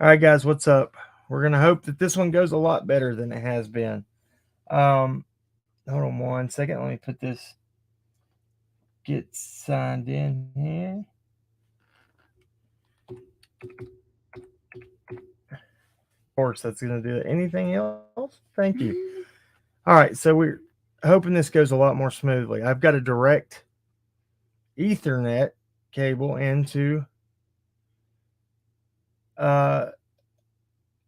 All right, guys, what's up? We're gonna hope that this one goes a lot better than it has been. Um, Hold on 1 second. Let me put this get signed in here. Of course, that's gonna do it. Anything else? Thank you. All right, so we're hoping this goes a lot more smoothly. I've got a direct Ethernet cable into uh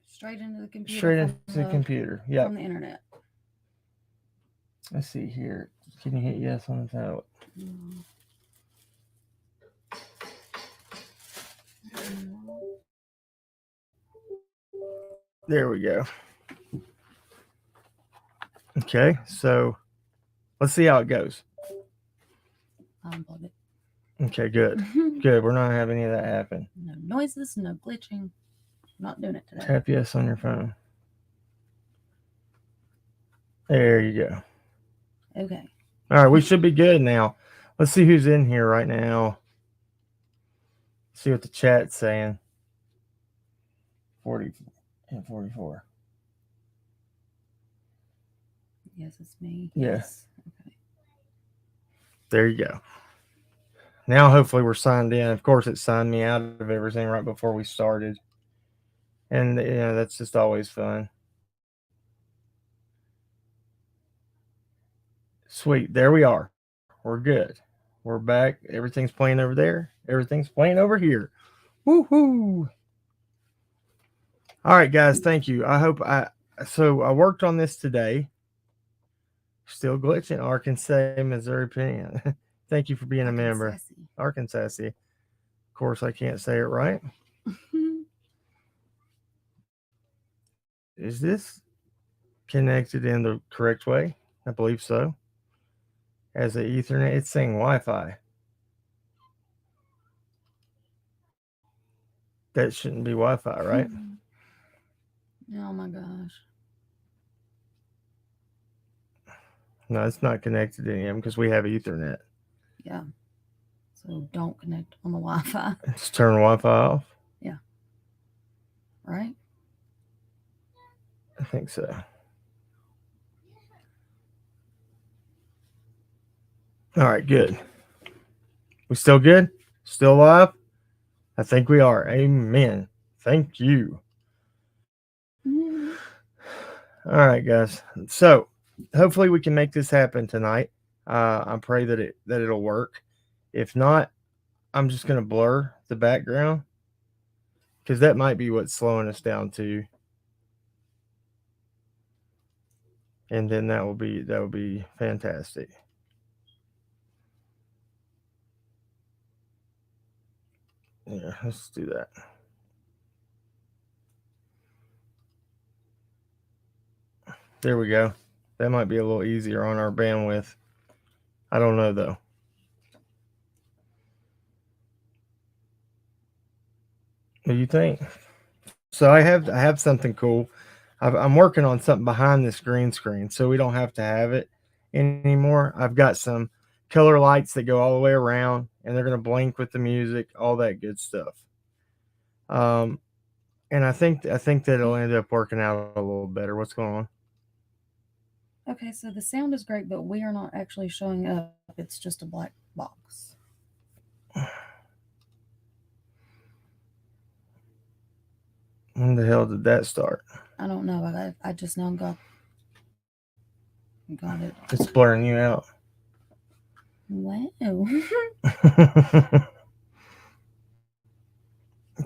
Straight into the computer straight into the computer. Yep. from the internet. Let's see here. Can you hit yes on the tablet? Mm. There we go. Okay, so let's see how it goes. Unplug it. Okay, good. Good. We're not having any of that happen. No noises, no glitching. Not doing it today. Tap yes on your phone. There you go. Okay. All right, we should be good now. Let's see who's in here right now. See what the chat's saying. 40 and 44. Yes, it's me. Yeah. Yes. Okay. There you go. Now, hopefully, we're signed in. Of course, it signed me out of everything right before we started. And, that's just always fun. Sweet. There we are. We're good. We're back. Everything's playing over there. Everything's playing over here. Woohoo! All right, guys. Thank you. I worked on this today. Still glitching. Arkansas, Missouri, Penn. Thank you for being a member. Arkansas. Of course, I can't say it right. Is this connected in the correct way? I believe so. As a Ethernet, it's saying Wi-Fi. That shouldn't be Wi-Fi, right? Oh my gosh. No, it's not connected to him because we have Ethernet. Yeah. So don't connect on the Wi-Fi. Let's turn Wi-Fi off. Yeah. Right? I think so. All right, good. We still good? Still live? I think we are. Amen. Thank you. All right, guys. So hopefully we can make this happen tonight. I pray that it'll work. If not, I'm just gonna blur the background because that might be what's slowing us down too. And then that will be fantastic. Yeah, let's do that. There we go. That might be a little easier on our bandwidth. I don't know though. What do you think? So I have something cool. I'm working on something behind this green screen, so we don't have to have it anymore. I've got some color lights that go all the way around, and they're gonna blink with the music, all that good stuff. Um, and I think that it'll end up working out a little better. What's going on? Okay, so the sound is great, but we are not actually showing up. It's just a black box. When the hell did that start? I don't know. I just now got it. It's blurring you out. Wow.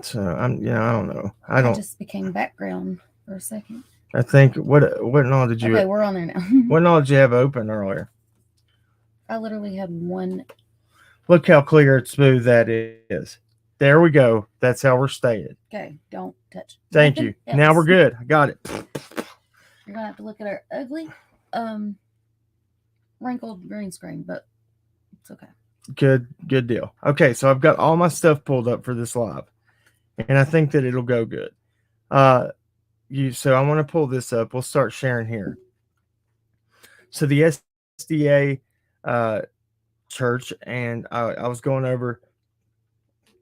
So I don't know. I just became background for a second. I think what all did you? Okay, we're on there now. What all did you have open earlier? I literally had one. Look how clear and smooth that is. There we go. That's how we're staying. Okay, don't touch. Thank you. Else. Now we're good. I got it. You're gonna have to look at our ugly, wrinkled green screen, but it's okay. Good deal. Okay, so I've got all my stuff pulled up for this live, and I think that it'll go good. So I want to pull this up. We'll start sharing here. So the SDA church, and I was going over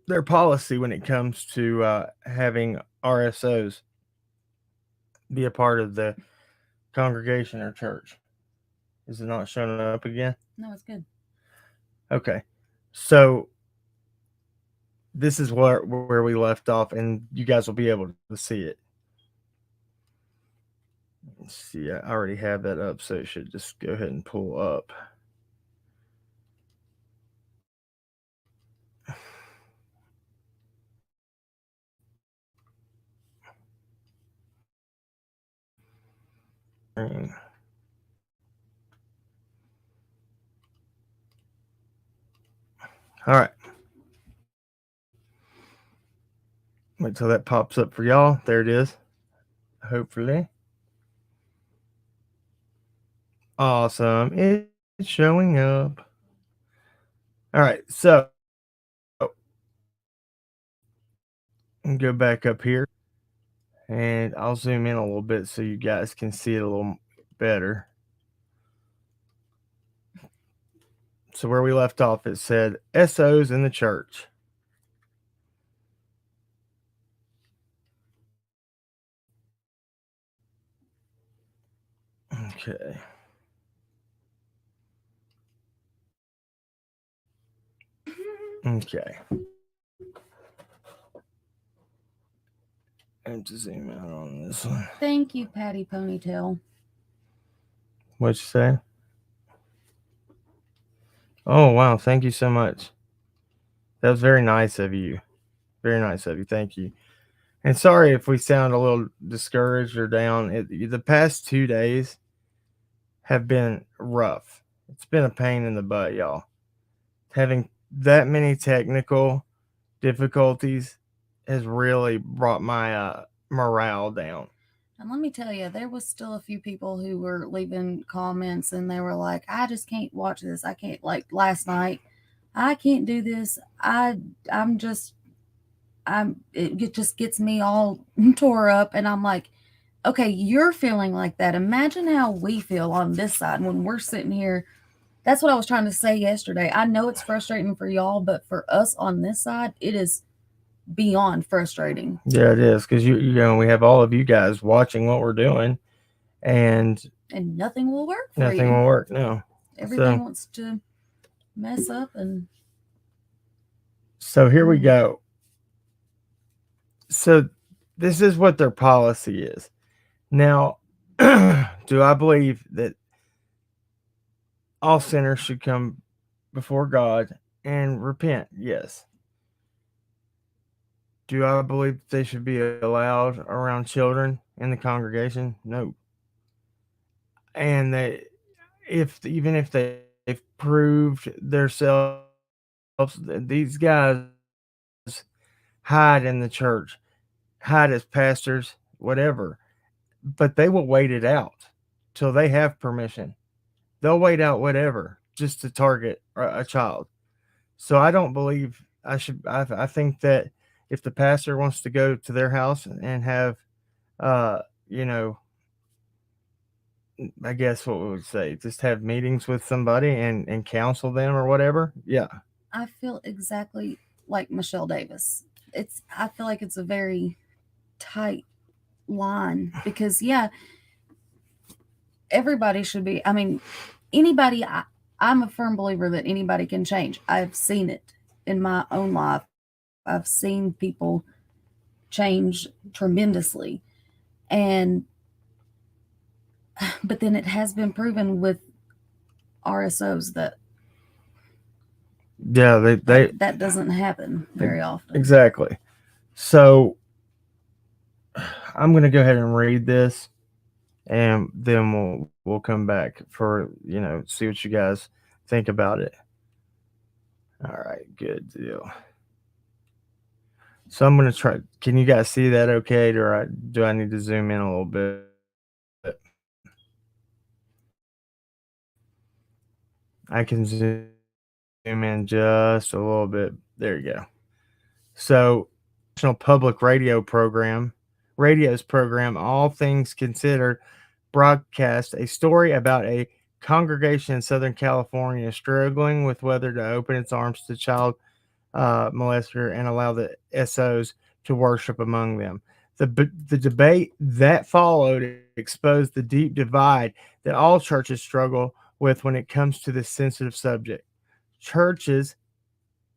their policy when it comes to having RSOs be a part of the congregation or church. Is it not showing up again? No, it's good. Okay. So this is where we left off, and you guys will be able to see it. Let's see, I already have that up, so it should just go ahead and pull up. All right. Wait till that pops up for y'all. There it is. Hopefully. Awesome. It's showing up. All right. So go back up here and I'll zoom in a little bit so you guys can see it a little better. So where we left off, it said SOs in the church. Okay. Okay. I have to zoom out on this one. Thank you, Patty Ponytail. What'd you say? Oh, wow. Thank you so much. That was very nice of you. Very nice of you. Thank you. And sorry if we sound a little discouraged or down. The past 2 days have been rough. It's been a pain in the butt, y'all. Having that many technical difficulties has really brought my morale down. And let me tell you, there was still a few people who were leaving comments and they were like, I just can't watch this. I can't, like last night, I can't do this. It just gets me all tore up. And I'm like, okay, you're feeling like that. Imagine how we feel on this side when we're sitting here. That's what I was trying to say yesterday. I know it's frustrating for y'all, but for us on this side, it is beyond frustrating. Yeah, it is, because you know we have all of you guys watching what we're doing, and nothing will work for nothing you. will work. No, Everything wants to mess up, and so here we go. So this is what their policy is. Now, do I believe that all sinners should come before God and repent? Yes. Do I believe they should be allowed around children in the congregation? No. And they, even if they've proved themselves, these guys hide in the church, hide as pastors, whatever. But they will wait it out till they have permission. They'll wait out whatever just to target a child. So I don't believe I should. I think that if the pastor wants to go to their house and have, you know, I guess what we would say, just have meetings with somebody and counsel them or whatever. Yeah. I feel exactly like Michelle Davis. I feel like it's a very tight line because everybody should be. I mean, anybody. I'm a firm believer that anybody can change. I've seen it in my own life. I've seen people change tremendously, but then it has been proven with RSOs that that doesn't happen very often. Exactly. So I'm going to go ahead and read this, and then we'll come back for see what you guys think about it. All right, good deal. So I'm going to try. Can you guys see that okay, or do I need to zoom in a little bit? I can zoom in just a little bit. There you go. So, National Public Radio's program, All Things Considered, broadcast a story about a congregation in Southern California struggling with whether to open its arms to child molester and allow the SOs to worship among them. The debate that followed exposed the deep divide that all churches struggle with when it comes to this sensitive subject. Churches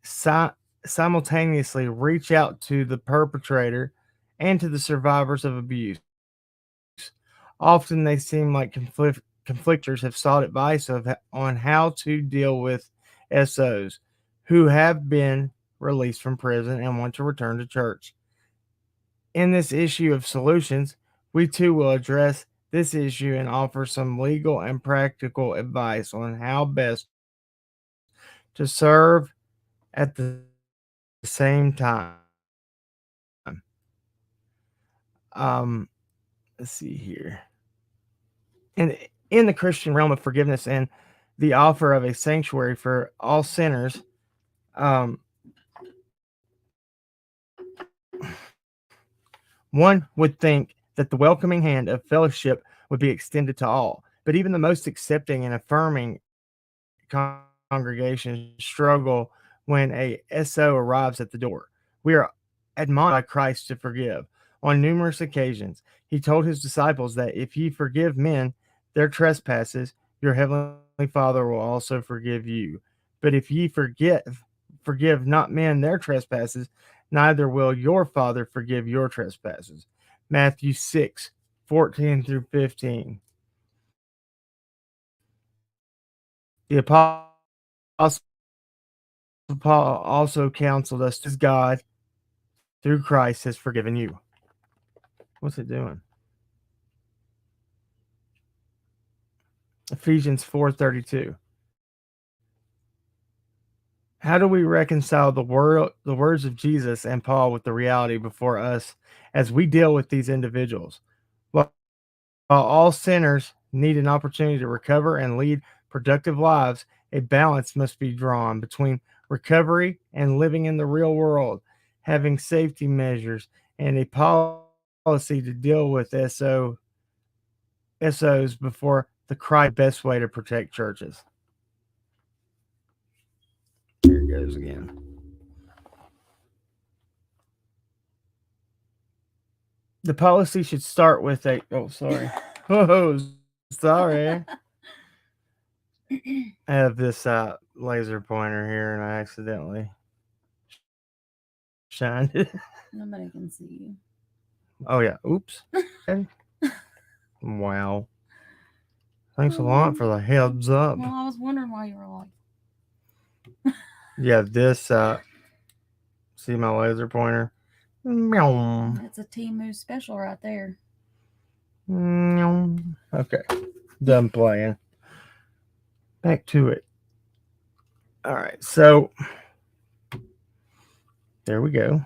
si- simultaneously reach out to the perpetrator and to the survivors of abuse. Often they seem like conflictors have sought advice on how to deal with SOs who have been released from prison and want to return to church. In this issue of solutions, we too will address this issue and offer some legal and practical advice on how best to serve at the same time. Let's see here. In the Christian realm of forgiveness and the offer of a sanctuary for all sinners, um, one would think that the welcoming hand of fellowship would be extended to all. But even the most accepting and affirming congregations struggle when a SO arrives at the door. We are admonished by Christ to forgive. On numerous occasions, he told his disciples that if ye forgive men their trespasses, your heavenly Father will also forgive you. But if ye forgive not men their trespasses, neither will your Father forgive your trespasses. Matthew 6:14 through 15. The Apostle Paul also counseled us to forgive as God through Christ has forgiven you. What's it doing? Ephesians 4:32. How do we reconcile the words of Jesus and Paul with the reality before us as we deal with these individuals? While all sinners need an opportunity to recover and lead productive lives, a balance must be drawn between recovery and living in the real world, having safety measures and a policy to deal with SOs before the cry best way to protect churches. Here it goes again. The policy should start with a sorry. Oh, sorry. I have this laser pointer here and I accidentally shined it. Nobody can see you. Oh yeah. Oops. Okay. Wow. Thanks a lot for the heads up. Well, I was wondering why you were like. Yeah, this see my laser pointer? Meow. It's a Timu special right there. Meow. Okay. Done playing. Back to it. All right. So there we go.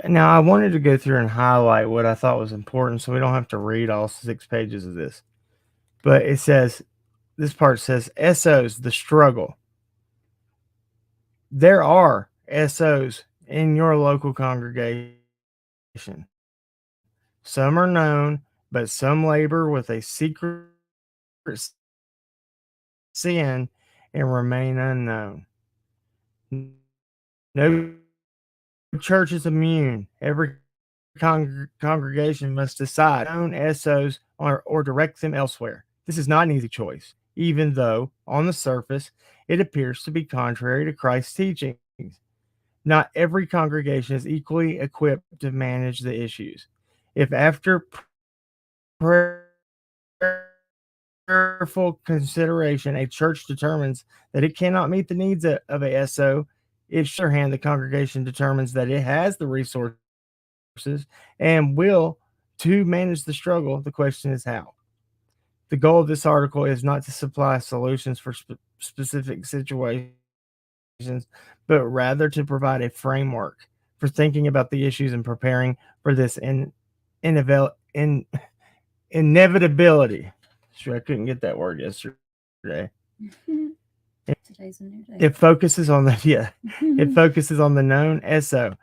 Now I wanted to go through and highlight what I thought was important so we don't have to read all 6 pages of this. But it says, this part says, SOs, the struggle. There are SOs in your local congregation. Some are known, but some labor with a secret sin and remain unknown. No church is immune. Every congregation must decide whether to known SOs or direct them elsewhere. This is not an easy choice, even though, on the surface, it appears to be contrary to Christ's teachings. Not every congregation is equally equipped to manage the issues. If after prayerful consideration a church determines that it cannot meet the needs of a SO, it should be on the other hand, the congregation determines that it has the resources and will to manage the struggle. The question is how. The goal of this article is not to supply solutions for specific situations, but rather to provide a framework for thinking about the issues and preparing for this inevitability. Sure, I couldn't get that word yesterday. Today's a new It day. focuses on the it focuses on the known SO.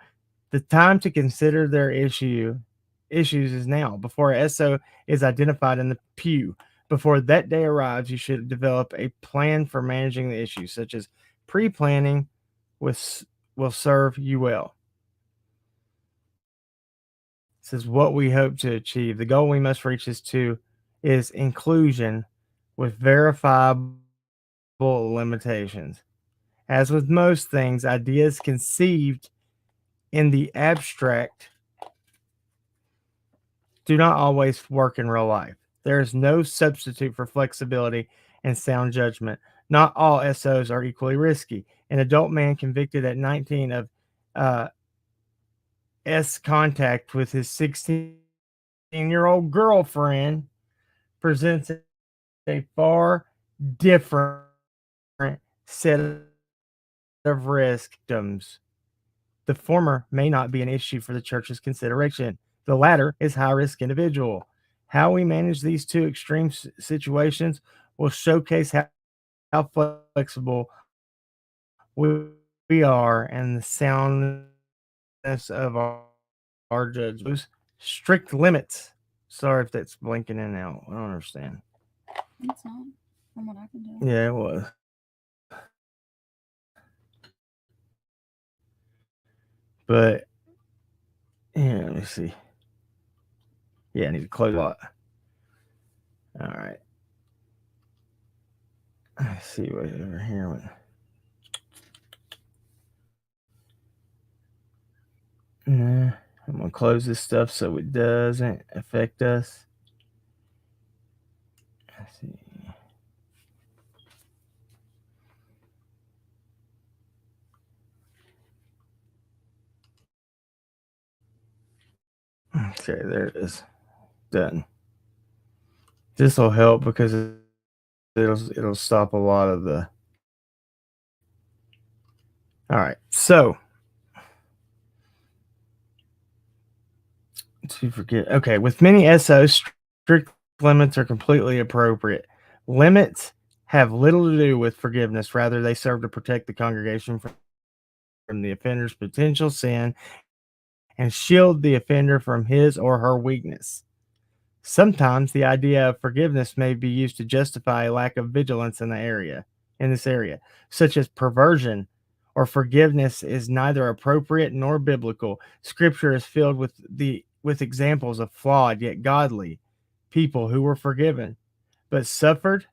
The time to consider their issues is now, before SO is identified in the pew. Before that day arrives, you should develop a plan for managing the issue, such as pre-planning with will serve you well. It says what we hope to achieve. The goal we must reach is inclusion with verifiable limitations. As with most things, ideas conceived in the abstract do not always work in real life. There is no substitute for flexibility and sound judgment. Not all SOs are equally risky. An adult man convicted at 19 of uh, contact with his 16-year-old girlfriend presents a far different set of risk victims. The former may not be an issue for the church's consideration. The latter is high risk individual. How we manage these two extreme situations will showcase how flexible we are and the soundness of our judgments. Strict limits. Sorry if that's blinking in and out. I don't understand. It's not, from what I can tell. Yeah, it was. But yeah, let me see. Yeah, I need to close a lot. All right. Let's see what over here. Nah, I'm gonna close this stuff so it doesn't affect us. Let's see. Okay, there it is. Done. This will help because it'll stop a lot of the. All right, so to forget. Okay, with many SOs, strict limits are completely appropriate. Limits have little to do with forgiveness. Rather, they serve to protect the congregation from the offender's potential sin and shield the offender from his or her weakness. Sometimes the idea of forgiveness may be used to justify a lack of vigilance in this area, such as perversion or forgiveness is neither appropriate nor biblical. Scripture is filled with examples of flawed yet godly people who were forgiven but suffered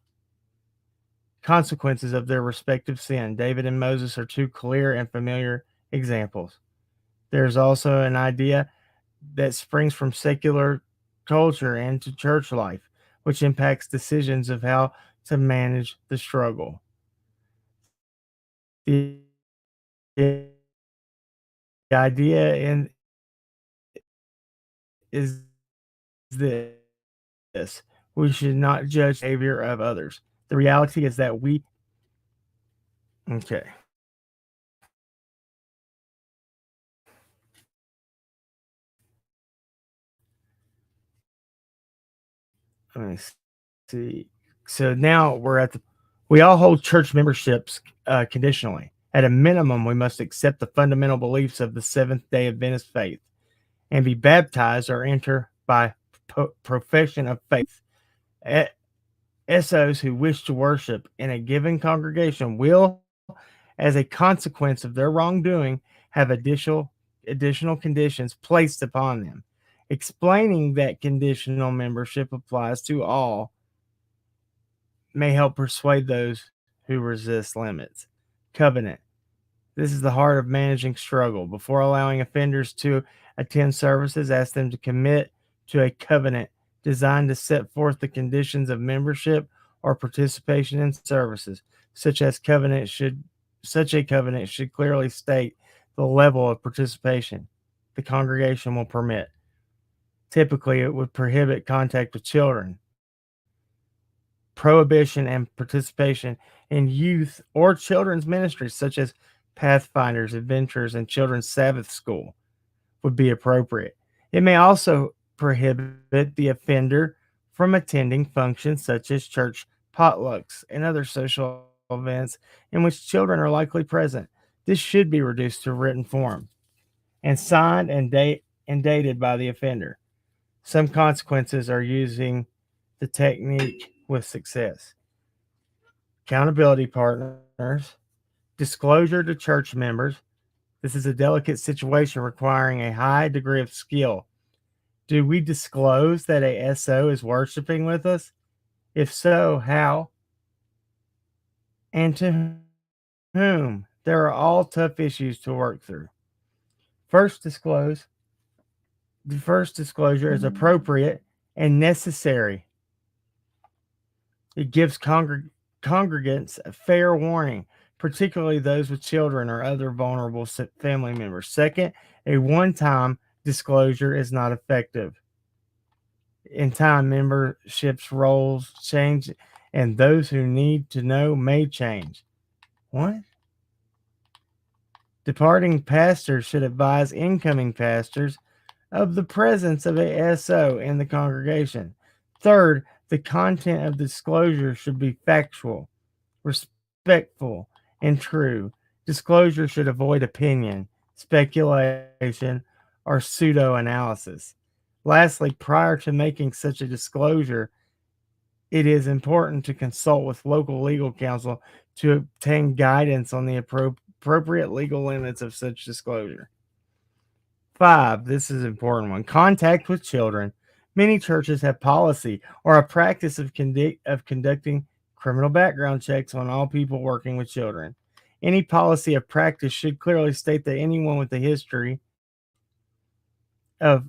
consequences of their respective sin. David and Moses are two clear and familiar examples. There's also an idea that springs from secular culture into church life, which impacts decisions of how to manage the struggle. The, the idea is this: we should not judge the behavior of others. The reality is that okay. Let me see. So now we all hold church memberships conditionally. At a minimum, we must accept the fundamental beliefs of the Seventh day Adventist faith and be baptized or enter by profession of faith. SOs who wish to worship in a given congregation will, as a consequence of their wrongdoing, have additional conditions placed upon them. Explaining that conditional membership applies to all may help persuade those who resist limits. Covenant. This is the heart of managing struggle. Before allowing offenders to attend services, ask them to commit to a covenant designed to set forth the conditions of membership or participation in services. Such a covenant should clearly state the level of participation the congregation will permit. Typically, it would prohibit contact with children, prohibition and participation in youth or children's ministries such as Pathfinders, Adventures, and Children's Sabbath School would be appropriate. It may also prohibit the offender from attending functions such as church potlucks and other social events in which children are likely present. This should be reduced to written form and signed and dated by the offender. Some consequences are using the technique with success. Accountability partners, disclosure to church members. This is a delicate situation requiring a high degree of skill. Do we disclose that a SO is worshiping with us? If so, how and to whom? There are all tough issues to work through. First disclose the first disclosure is appropriate and necessary. It gives congregants a fair warning, particularly those with children or other vulnerable family members. Second, a one time disclosure is not effective. In time, membership's roles change, and those who need to know may change. What? Departing pastors should advise incoming pastors of the presence of a SO in the congregation. Third, the content of the disclosure should be factual, respectful, and true. Disclosure should avoid opinion, speculation, or pseudo analysis. Lastly, prior to making such a disclosure, it is important to consult with local legal counsel to obtain guidance on the appropriate legal limits of such disclosure. 5. This is an important one. Contact with children. Many churches have policy or a practice of conducting criminal background checks on all people working with children. Any policy or practice should clearly state that anyone with a history of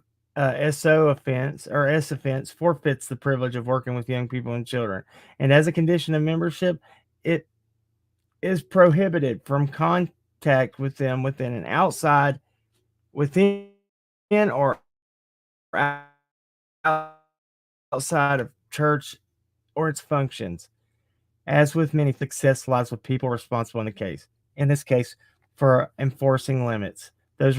SO offense or S offense forfeits the privilege of working with young people and children. And as a condition of membership, it is prohibited from contact with them within or outside of church or its functions. As with many, success lies with people responsible in the case. In this case, for enforcing limits. Those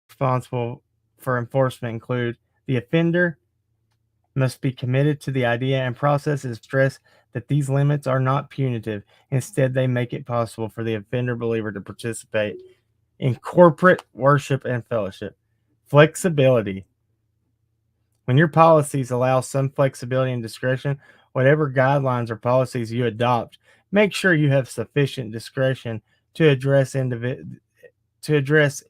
responsible for enforcement include the offender must be committed to the idea and process and stress that these limits are not punitive. Instead, they make it possible for the offender believer to participate in corporate worship and fellowship. Flexibility. When your policies allow some flexibility and discretion, whatever guidelines or policies you adopt, make sure you have sufficient discretion to address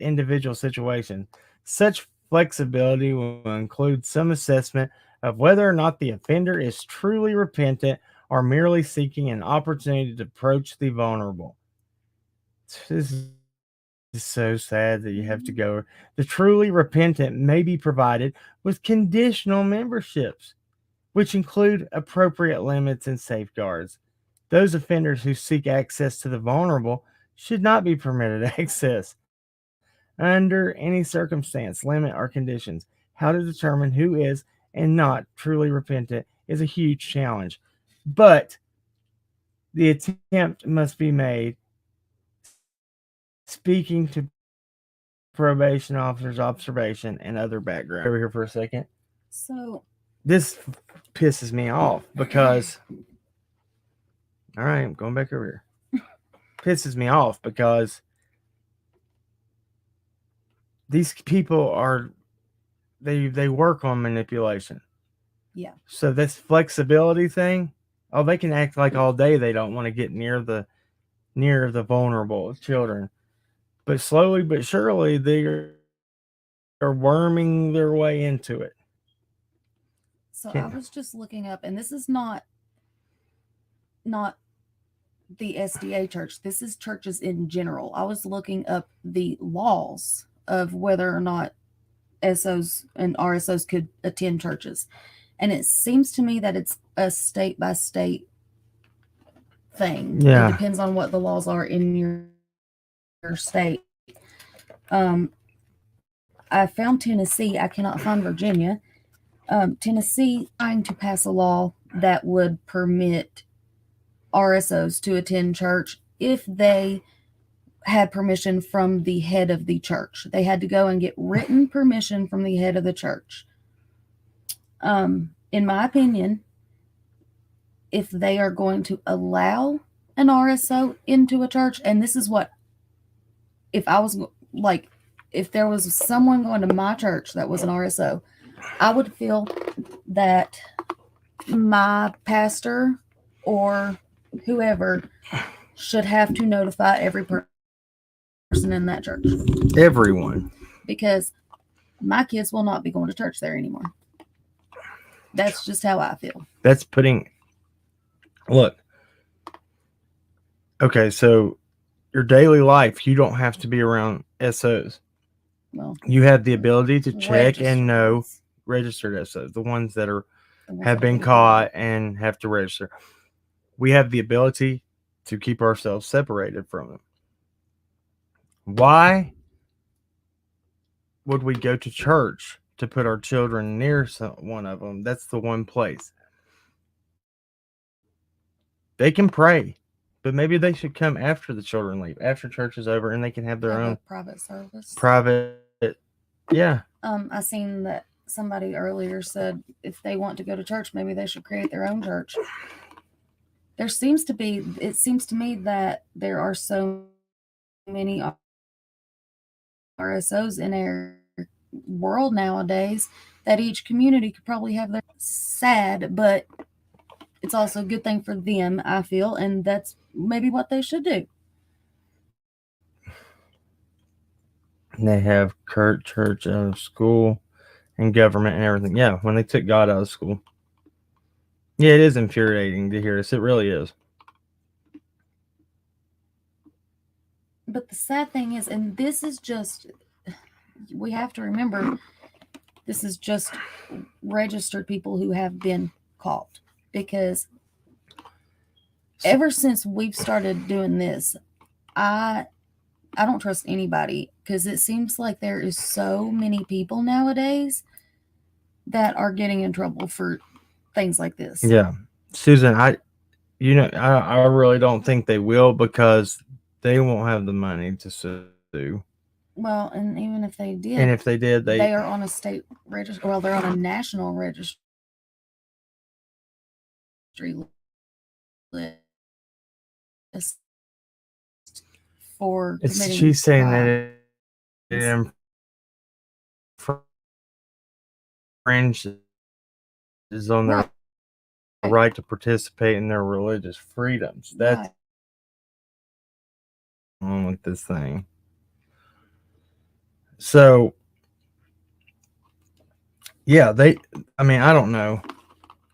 individual situations. Such flexibility will include some assessment of whether or not the offender is truly repentant or merely seeking an opportunity to approach the vulnerable. This is so sad that you have to go. The truly repentant may be provided with conditional memberships, which include appropriate limits and safeguards. Those offenders who seek access to the vulnerable should not be permitted access under any circumstance, limit, or conditions. How to determine who is and not truly repentant is a huge challenge, but the attempt must be made. Speaking to probation officers' observation and other background. Over here for a second. So This pisses me off because, all right, I'm going back over here. Pisses me off because these people they work on manipulation. yeah. So this flexibility thing, oh, they can act like all day they don't want to get near the vulnerable children, but slowly but surely they are worming their way into it. So I was just looking up, and this is not the SDA church. This is churches in general. I was looking up the laws of whether or not SOs and RSOs could attend churches. And it seems to me that it's a state by state thing. Yeah. It depends on what the laws are in your state. I found Tennessee. I cannot find Virginia. Tennessee trying to pass a law that would permit RSOs to attend church if they had permission from the head of the church. They had to go and get written permission from the head of the church. In my opinion, if they are going to allow an RSO into a church, and this is what, if there was someone going to my church that was an RSO, I would feel that my pastor or whoever should have to notify every person in that church. Everyone. Because my kids will not be going to church there anymore. That's just how I feel. That's putting. Look. Okay, so your daily life, you don't have to be around SOs. Well, you have the ability to check and know ones. registered SOs, the ones that are The ones have that been caught and have to register. We have the ability to keep ourselves separated from them. Why would we go to church to put our children near one of them? That's the one place. They can pray, but maybe they should come after the children leave, after church is over, and they can have their own private service. Yeah. I seen that somebody earlier said if they want to go to church, maybe they should create their own church. It seems to me that there are so many RSOs in our world nowadays that each community could probably have their sad, but it's also a good thing for them, I feel, and that's maybe what they should do. They have church out of school and government and everything. Yeah, when they took God out of school. Yeah, it is infuriating to hear this. It really is. But the sad thing is, and this is just, we have to remember, this is just registered people who have been caught. Because ever since we've started doing this, I don't trust anybody, because it seems like there is so many people nowadays that are getting in trouble for things like this. Yeah. Susan, I really don't think they will, because they won't have the money to sue. Well, and even if they did, and if they did, they are on a state registry. Well, they're on a national registry list for committing she's saying crimes. that it infringes on their right to participate in their religious freedoms. That's wrong with this thing. So, yeah, I don't know.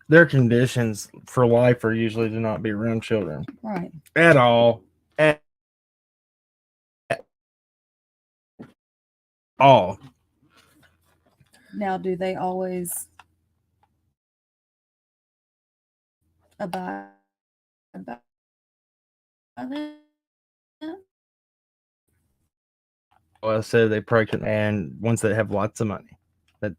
Their conditions for life are usually to not be around children. Right. At all. At all. Now, do they always abide by that? Well, I said they probably couldn't, and ones that have lots of money. That's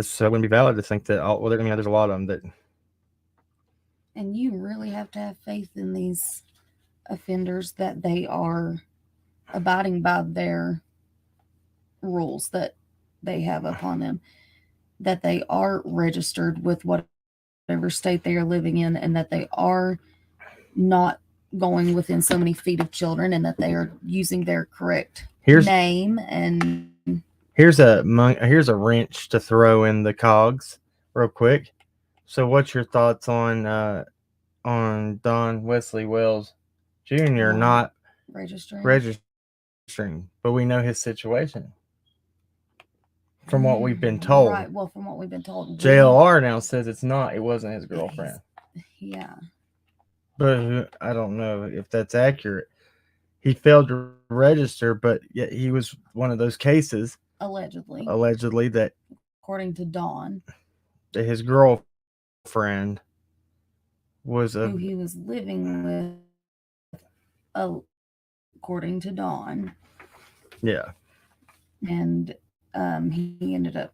so wouldn't be valid to think that. There's a lot of them that. And you really have to have faith in these offenders that they are abiding by their rules that they have upon them, that they are registered with whatever state they are living in, and that they are not going within so many feet of children, and that they are using their correct name. And here's a wrench to throw in the cogs real quick. So what's your thoughts on Don Wesley Wells Jr. not registering, but we know his situation from what we've been told. Right. Well, from what we've been told, JLR now says it wasn't his girlfriend. Yeah. But I don't know if that's accurate. He failed to register, but yet he was one of those cases. Allegedly that, according to Dawn, that his girlfriend was who he was living with, according to Dawn. Yeah. And he ended up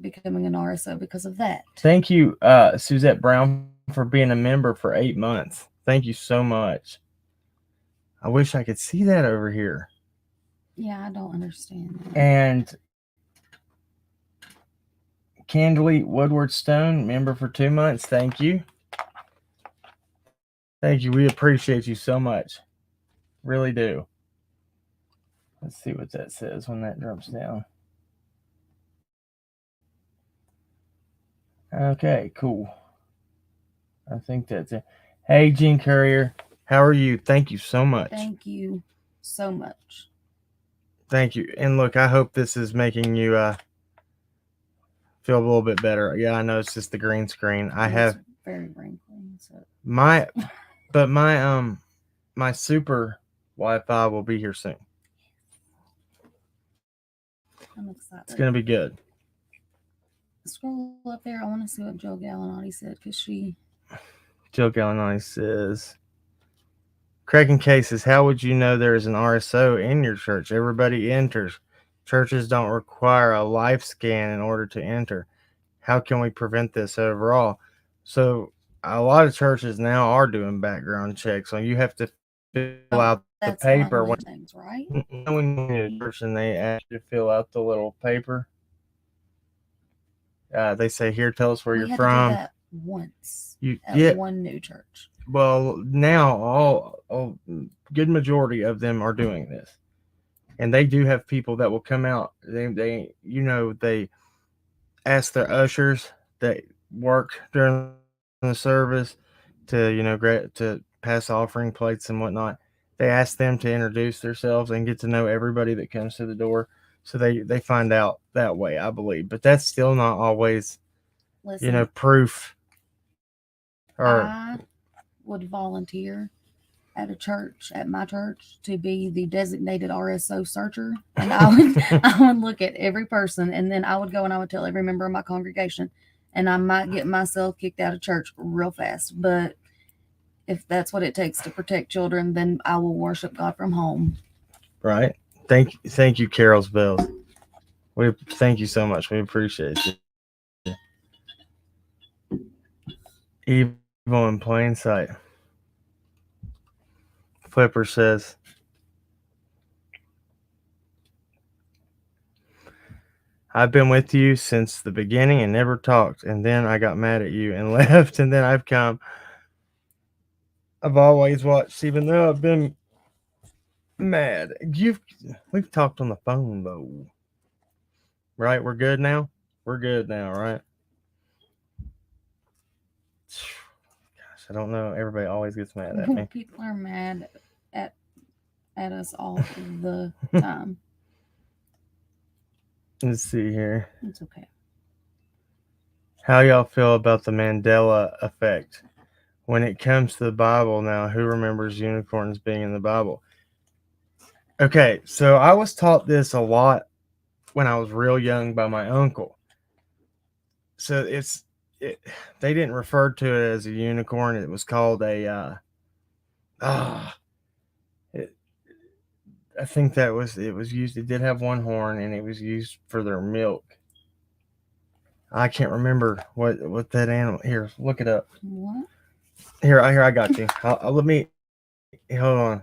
becoming an RSO because of that. Thank you, Suzette Brown, for being a member for 8 months. Thank you so much. I wish I could see that over here. Yeah, I don't understand that. And Candley Woodward Stone, member for 2 months. Thank you. Thank you. We appreciate you so much. Really do. Let's see what that says when that drops down. Okay, cool. I think that's it. Hey, Gene Courier, how are you? Thank you so much. Thank you so much. Thank you. And look, I hope this is making you feel a little bit better. Yeah, I know it's just the green screen. I have very wrinkly. So my, but my super Wi-Fi will be here soon. I'm excited. It's gonna be good. Scroll up there. I want to see what Joe Gallinati said because Joe Gallinati says, Crackin cases, how would you know there is an RSO in your church? Everybody enters. Churches don't require a life scan in order to enter. How can we prevent this overall? So a lot of churches now are doing background checks. So you have to fill out the paper when things, right? When you're in a church and they ask you to fill out the little paper. They say, "Here, tell us where you're from." We had to do that once at one new church. Well, now all good majority of them are doing this, and they do have people that will come out. They ask their ushers that work during the service to pass offering plates and whatnot. They ask them to introduce themselves and get to know everybody that comes to the door. So they find out that way, I believe. But that's still not always, proof. Or I would volunteer at my church, to be the designated RSO searcher, and I would look at every person, and then I would go and I would tell every member of my congregation, and I might get myself kicked out of church real fast, but if that's what it takes to protect children, then I will worship God from home. Right. Thank you, Carol's Bells. We thank you so much. We appreciate you. Evil in plain sight. Flipper says, I've been with you since the beginning and never talked, and then I got mad at you and left, and then I've come. I've always watched, even though I've been mad. We've talked on the phone though. Right? We're good now? We're good now, right? Gosh, I don't know. Everybody always gets mad at me. People are mad at us all the time. Let's see here. It's okay. How y'all feel about the Mandela effect? When it comes to the Bible now, who remembers unicorns being in the Bible? Okay, so I was taught this a lot when I was real young by my uncle. So they didn't refer to it as a unicorn. It was called a I think it was used. It did have one horn, and it was used for their milk. I can't remember what that animal. Here, look it up. What? Here, I got you. Let me hold on.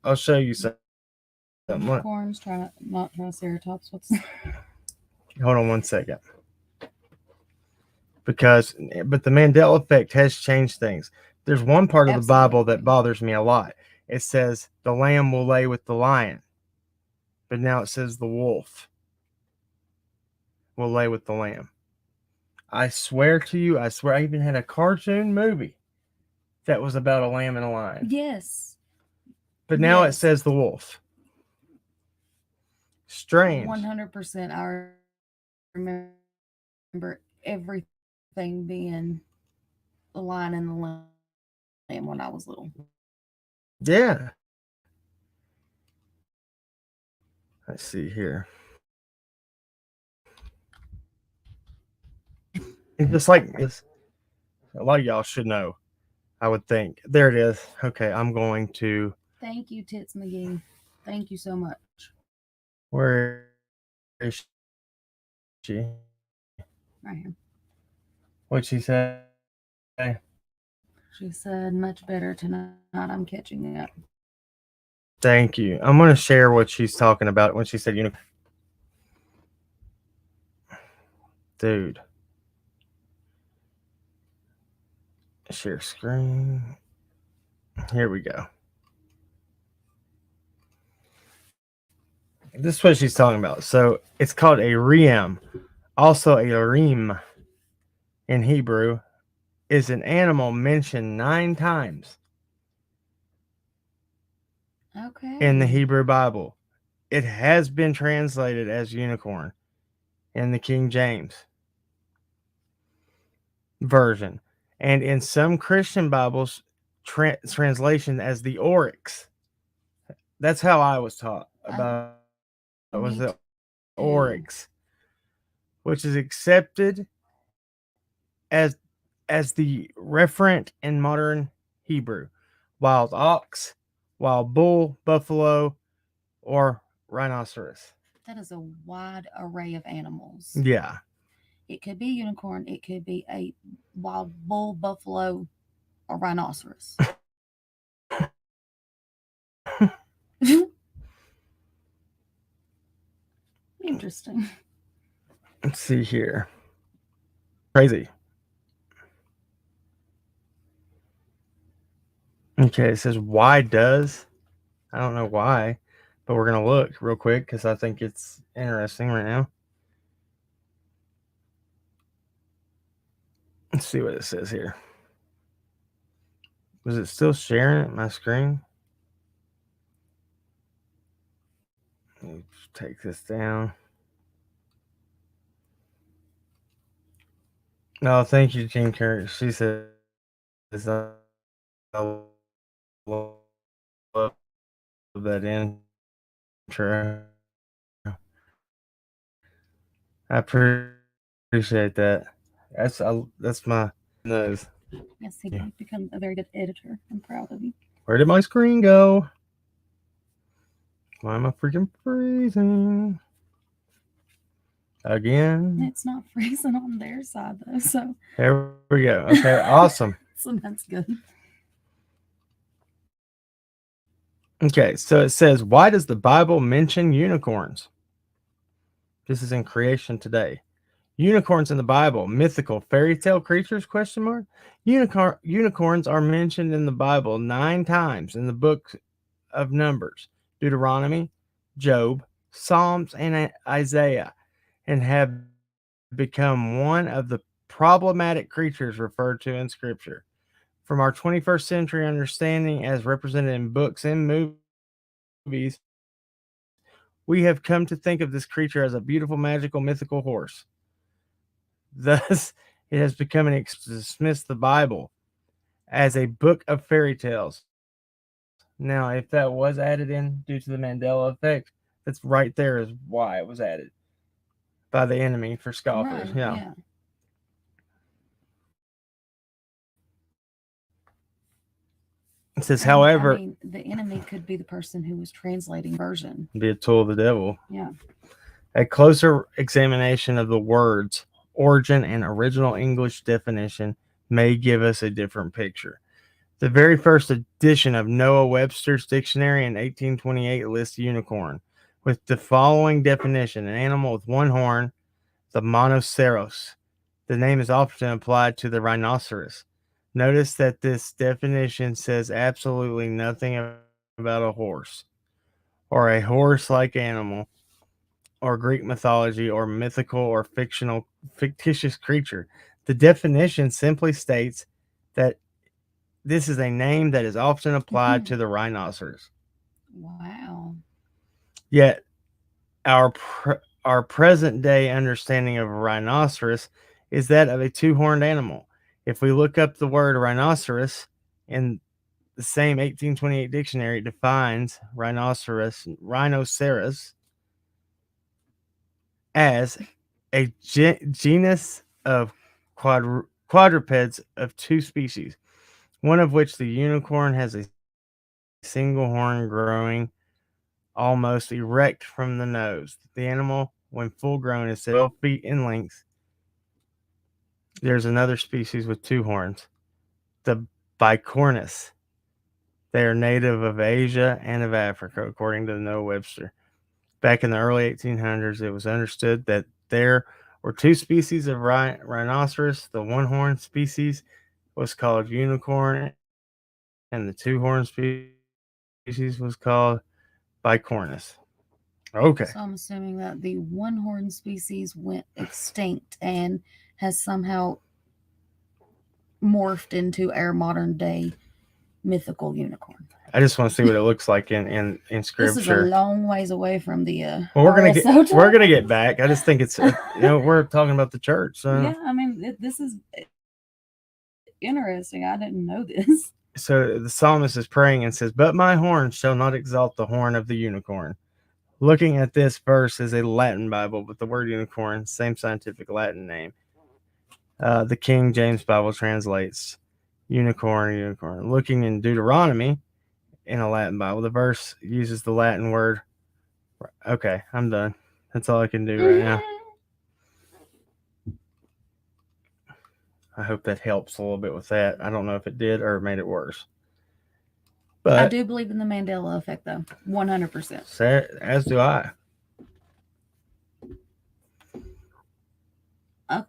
I'll show you something. Unicorns, not triceratops. Hold on one second. But the Mandela effect has changed things. There's one part of the Bible that bothers me a lot. It says the lamb will lay with the lion, but now it says the wolf will lay with the lamb. I swear to you, I even had a cartoon movie that was about a lamb and a lion. Yes. But now it says the wolf. Strange. 100%. I remember everything being the lion and the lamb when I was little. Yeah. Let's see here. It's just like this. A lot of y'all should know, I would think. There it is. Okay, I'm going to. Thank you, Tits McGee. Thank you so much. Where is she? Right here. What'd she say? She said, much better tonight. I'm catching up. Thank you. I'm going to share what she's talking about when she said unicorn. Dude. Share screen. Here we go. This is what she's talking about. So it's called a riem, also a reem. in Hebrew is an animal mentioned 9 times in the Okay. Hebrew Bible. It has been translated as unicorn in the King James Version, and in some Christian Bibles, translation as the oryx. That's how I was taught Uh, about it, was the me oryx, too. which is accepted as the referent in modern Hebrew. Wild ox, wild bull, buffalo, or rhinoceros. That is a wide array of animals. Yeah. It could be a unicorn, it could be a wild bull, buffalo, or rhinoceros. Interesting. Let's see here. Crazy. Okay, it says why does. I don't know why, but we're gonna look real quick because I think it's interesting right now. Let's see what it says here. Was it still sharing it, my screen? Let me take this down. No, thank you, Jean Kerr. She says, I love that intro. I appreciate that. That's my nose. Yes, Yeah. you've become a very good editor. I'm proud of you. Where did my screen go? Why am I freaking freezing again? It's not freezing on their side though, so There we go. Okay, awesome. so that's good. Okay, so it says, why does the Bible mention unicorns? This is in Creation Today. Unicorns in the Bible, mythical fairy tale creatures? Question mark. Unicorns are mentioned in the Bible 9 times in the book of Numbers, Deuteronomy, Job, Psalms, and Isaiah, and have become one of the problematic creatures referred to in Scripture. From our 21st century understanding, as represented in books and movies, we have come to think of this creature as a beautiful, magical, mythical horse. Thus, it has become an excuse to dismiss the Bible as a book of fairy tales. Now, if that was added in due to the Mandela effect, that's right there is why it was added by the enemy for scoffers. Yeah. Right, yeah. It says, And I however, mean, the enemy could be the person who was translating version. be a tool of the devil. Yeah. A closer examination of the words, origin, and original English definition may give us a different picture. The very first edition of Noah Webster's dictionary in 1828 lists unicorn with the following definition: an animal with one horn, the monoceros. The name is often applied to the rhinoceros. Notice that this definition says absolutely nothing about a horse or a horse like animal or Greek mythology or mythical or fictitious creature. The definition simply states that this is a name that is often applied to the rhinoceros. Wow. Yet our present day understanding of a rhinoceros is that of a two-horned animal. If we look up the word rhinoceros in the same 1828 dictionary, it defines rhinoceros as a genus of quadrupeds of two species, one of which the unicorn has a single horn growing almost erect from the nose. The animal, when full grown, is said to be 12 feet in length. There's another species with two horns, the bicornis. They are native of Asia and of Africa, according to Noah Webster. Back in the early 1800s, it was understood that there were two species of rhinoceros. The one horned species was called unicorn, and the two horned species was called bicornis. Okay. So I'm assuming that the one horn species went extinct and has somehow morphed into our modern day mythical unicorn. I just want to see what it looks like in This is a scripture. long ways away from the Well, RSO we're talk. gonna get back. I just think it's we're talking about the church, so Yeah, I mean, this is interesting. I didn't know this. so the psalmist is praying and says, "But my horn shall not exalt the horn of the unicorn." Looking at this verse is a Latin Bible, but the word unicorn, same scientific Latin name. The King James Bible translates unicorn, unicorn. Looking in Deuteronomy in a Latin Bible, the verse uses the Latin word. Okay, I'm done. That's all I can do right now. I hope that helps a little bit with that. I don't know if it did or made it worse. But I do believe in the Mandela effect, though, 100%. As do I.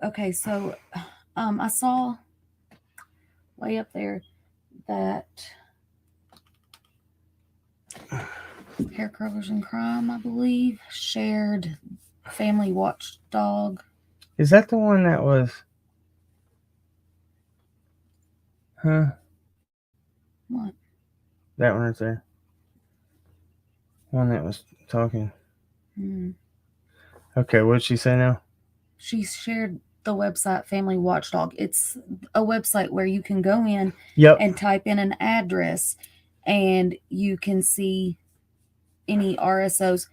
Okay, so I saw way up there that Hair Curlers in Crime, I believe, shared Family Watchdog. Is that the one that was? Huh? What? That one right there. One that was talking. Mm. Okay, what did she say now? She shared the website Family Watchdog. It's a website where you can go in and type in an address, and you can see any RSOs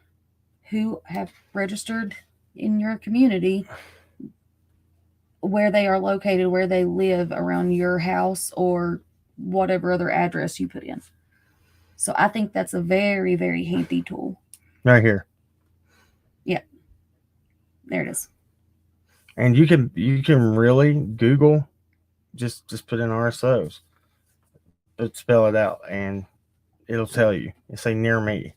who have registered in your community, where they are located, where they live around your house, or whatever other address you put in. So I think that's a very, very handy tool. Right here. Yeah. There it is. And you can really Google, just put in RSOs, but spell it out, and it'll tell you. It say near me.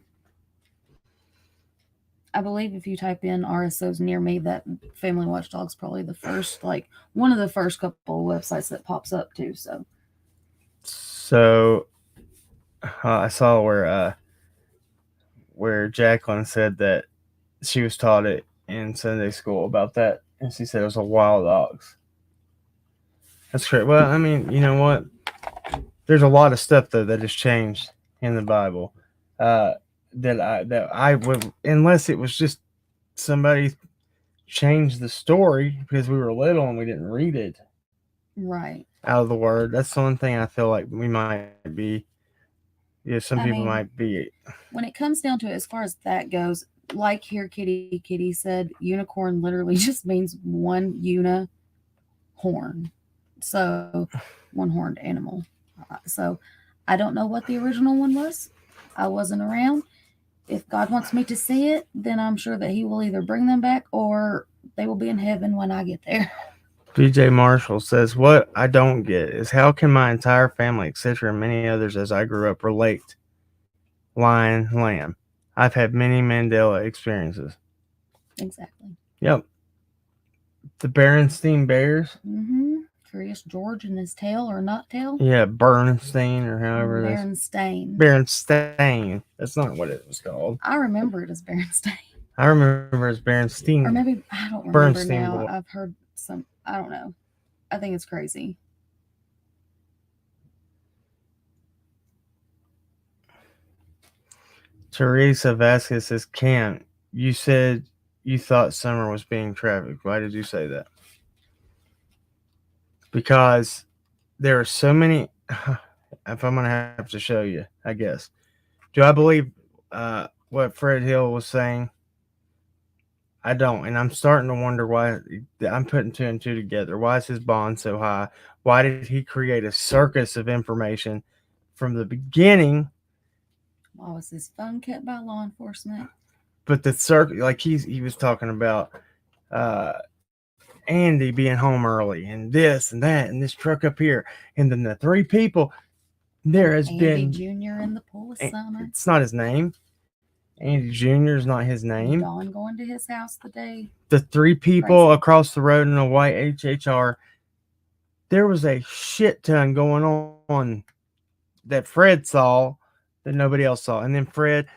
I believe if you type in RSOs near me, that Family Watchdog's probably the first, like one of the first couple of websites that pops up too. So I saw where Jacqueline said that she was taught it in Sunday school about that, and she said it was a wild ox. That's great. Well, I mean, you know what? There's a lot of stuff though that has changed in the Bible. That I would, unless it was just somebody changed the story because we were little and we didn't read it right out of the Word. That's the one thing I feel like we might be. Yeah, some people might be. When it comes down to it, as far as that goes, like here, Kitty said, unicorn literally just means one horn, so one horned animal. So I don't know what the original one was. I wasn't around. If God wants me to see it, then I'm sure that He will either bring them back or they will be in heaven when I get there. BJ Marshall says, "What I don't get is how can my entire family, etc., and many others as I grew up, relate lion, lamb? I've had many Mandela experiences." Exactly. Yep. The Berenstein Bears. Mm-hmm. Curious George and his tail or not tail? Yeah, Bernstein or however it is. Berenstain. Berenstain. That's not what it was called. I remember it as Berenstain. I remember it as Berenstein. Or maybe, I don't remember Bernstein now. Boy. I've heard some, I don't know. I think it's crazy. Teresa Vasquez says, Cam, you said you thought Summer was being trafficked. Why did you say that? Because there are so many. If I'm going to have to show you, I guess. Do I believe what Fred Hill was saying? I don't. And I'm starting to wonder why. I'm putting two and two together. Why is his bond so high? Why did he create a circus of information from the beginning? Why was his phone kept by law enforcement? But the circuit, like he was talking about Andy being home early and this and that and this truck up here. And then the three people, there has Andy been. Jr. in the pool of summer. It's not his name. Andy Jr. is not his name. Dawn going to his house today. The three people across the road in a white HHR. There was a shit ton going on that Fred saw that nobody else saw. And then Fred,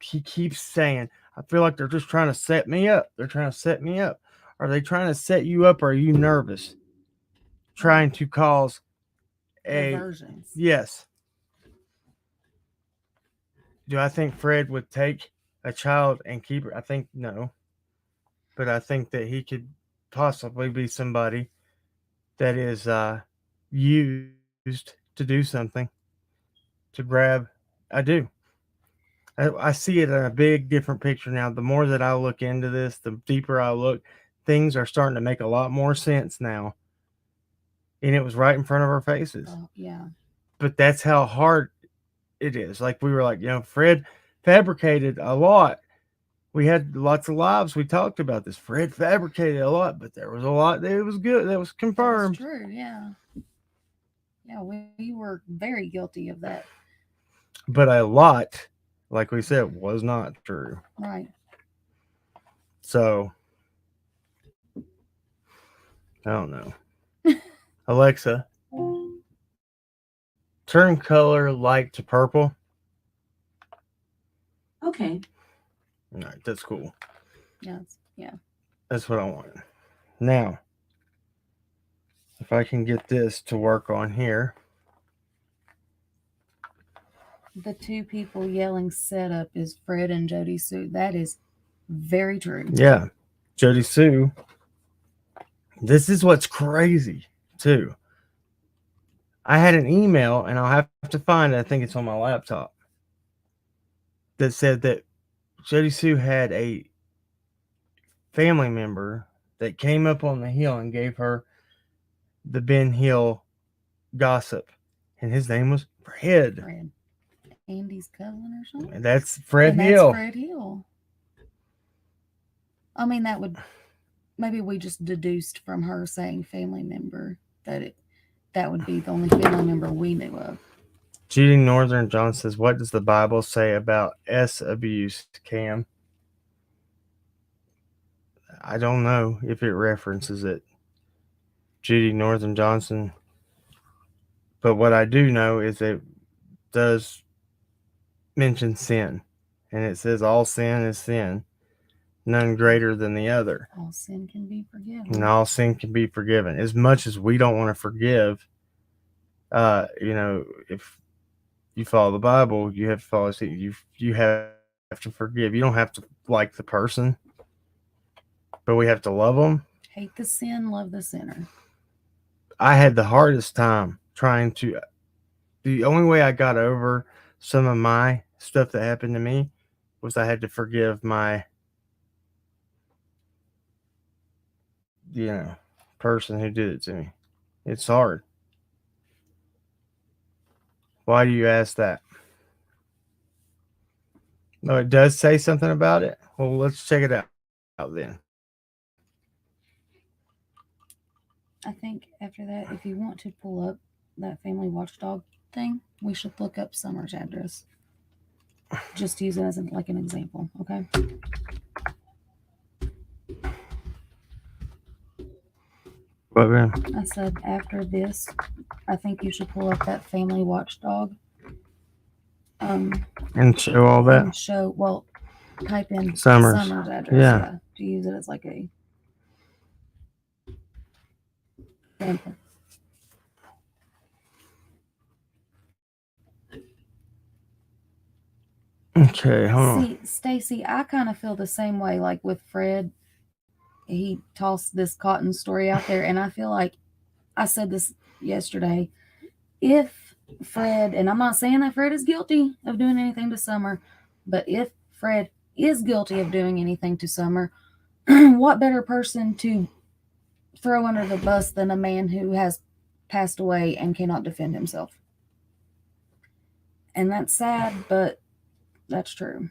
he keeps saying, I feel like they're just trying to set me up. They're trying to set me up. Are they trying to set you up or are you nervous? trying to cause Diversions. yes. Do I think Fred would take a child and keep her? I think no. But I think that he could possibly be somebody that is used to do something to grab. I do. I see it in a big different picture now. The more that I look into this, the deeper I look, things are starting to make a lot more sense now. And it was right in front of our faces. Oh, yeah. But that's how hard it is. Like we were like, Fred fabricated a lot. We had lots of lives. We talked about this. Fred fabricated a lot, but there was a lot that was good. That was confirmed. That's true. Yeah. Yeah, we were very guilty of that. But a lot, like we said, was not true. Right. So I don't know. Alexa, turn color light to purple. Okay. All right, that's cool. Yes. Yeah. That's what I want. Now, if I can get this to work on here. The two people yelling setup is Fred and Jody Sue. That is very true. Yeah. Jody Sue. This is what's crazy, too. I had an email, and I'll have to find it. I think it's on my laptop. That said that Jody Sue had a family member that came up on the hill and gave her the Ben Hill gossip. And his name was Fred. Fred. Andy's cousin or something? And that's Fred And Hill. That's Fred Hill. I mean, that would maybe we just deduced from her saying family member that would be the only family member we knew of. Judy Northern John says, what does the Bible say about S abuse, Cam? I don't know if it references it. Judy Northern Johnson. But what I do know is it does mention sin. And it says all sin is sin. None greater than the other. All sin can be forgiven. And all sin can be forgiven. As much as we don't want to forgive, if you follow the Bible, you have to follow it. You have to forgive. You don't have to like the person, but we have to love them. Hate the sin, love the sinner. I had the hardest time trying to. The only way I got over some of my stuff that happened to me was I had to forgive my, person who did it to me. It's hard. Why do you ask that? No, it does say something about it. Well, let's check it out then. I think after that, if you want to pull up that family watchdog thing, we should look up Summer's address. Just use it as an example, okay? What, man? I said after this, I think you should pull up that family watchdog. And show all that. And type in Summer's address. Yeah. To use it as like a example. Okay, hold on. See, Stacy, I kind of feel the same way. Like with Fred, he tossed this cotton story out there, and I feel like I said this yesterday. If Fred, and I'm not saying that Fred is guilty of doing anything to Summer, but if Fred is guilty of doing anything to Summer, what better person to throw under the bus than a man who has passed away and cannot defend himself? And that's sad, but that's true.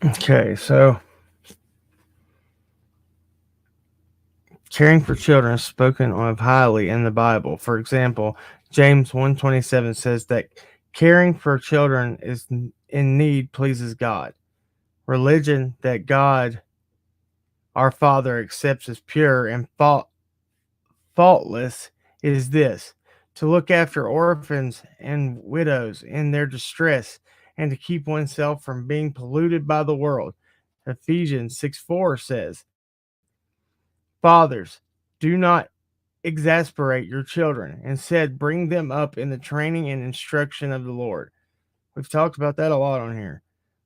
Okay, so caring for children is spoken of highly in the Bible. For example, James 1:27 says that caring for children is in need pleases God. Religion that God, our Father, accepts as pure and faultless is this: to look after orphans and widows in their distress and to keep oneself from being polluted by the world. Ephesians 6:4 says, Fathers, do not exasperate your children. Instead, bring them up in the training and instruction of the Lord. We've talked about that a lot on here.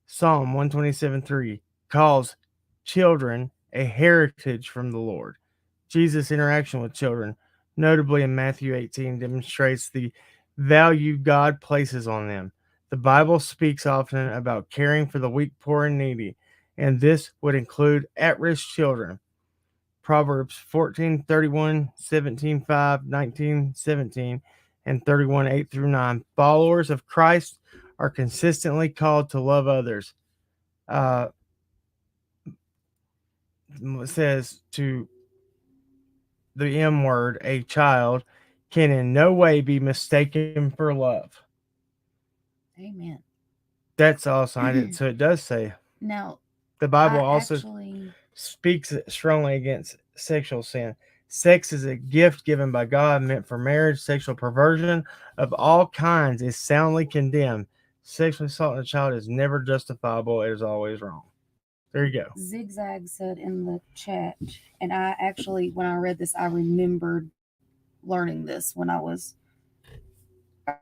Psalm 127:3 calls children a heritage from the Lord. Jesus' interaction with children, notably in Matthew 18, demonstrates the value God places on them. The Bible speaks often about caring for the weak, poor, and needy, and this would include at risk children. Proverbs 14:31, 17:5, 19:17, and 31:8 through 9. Followers of Christ are consistently called to love others. It says to the M word, a child can in no way be mistaken for love. Amen. That's awesome. So it does say. Now, The Bible I also actually speaks strongly against sexual sin. Sex is a gift given by God meant for marriage. Sexual perversion of all kinds is soundly condemned. Sexual assault on a child is never justifiable. It is always wrong. There you go. Zigzag said in the chat, and I actually, when I read this, I remembered learning this when I was,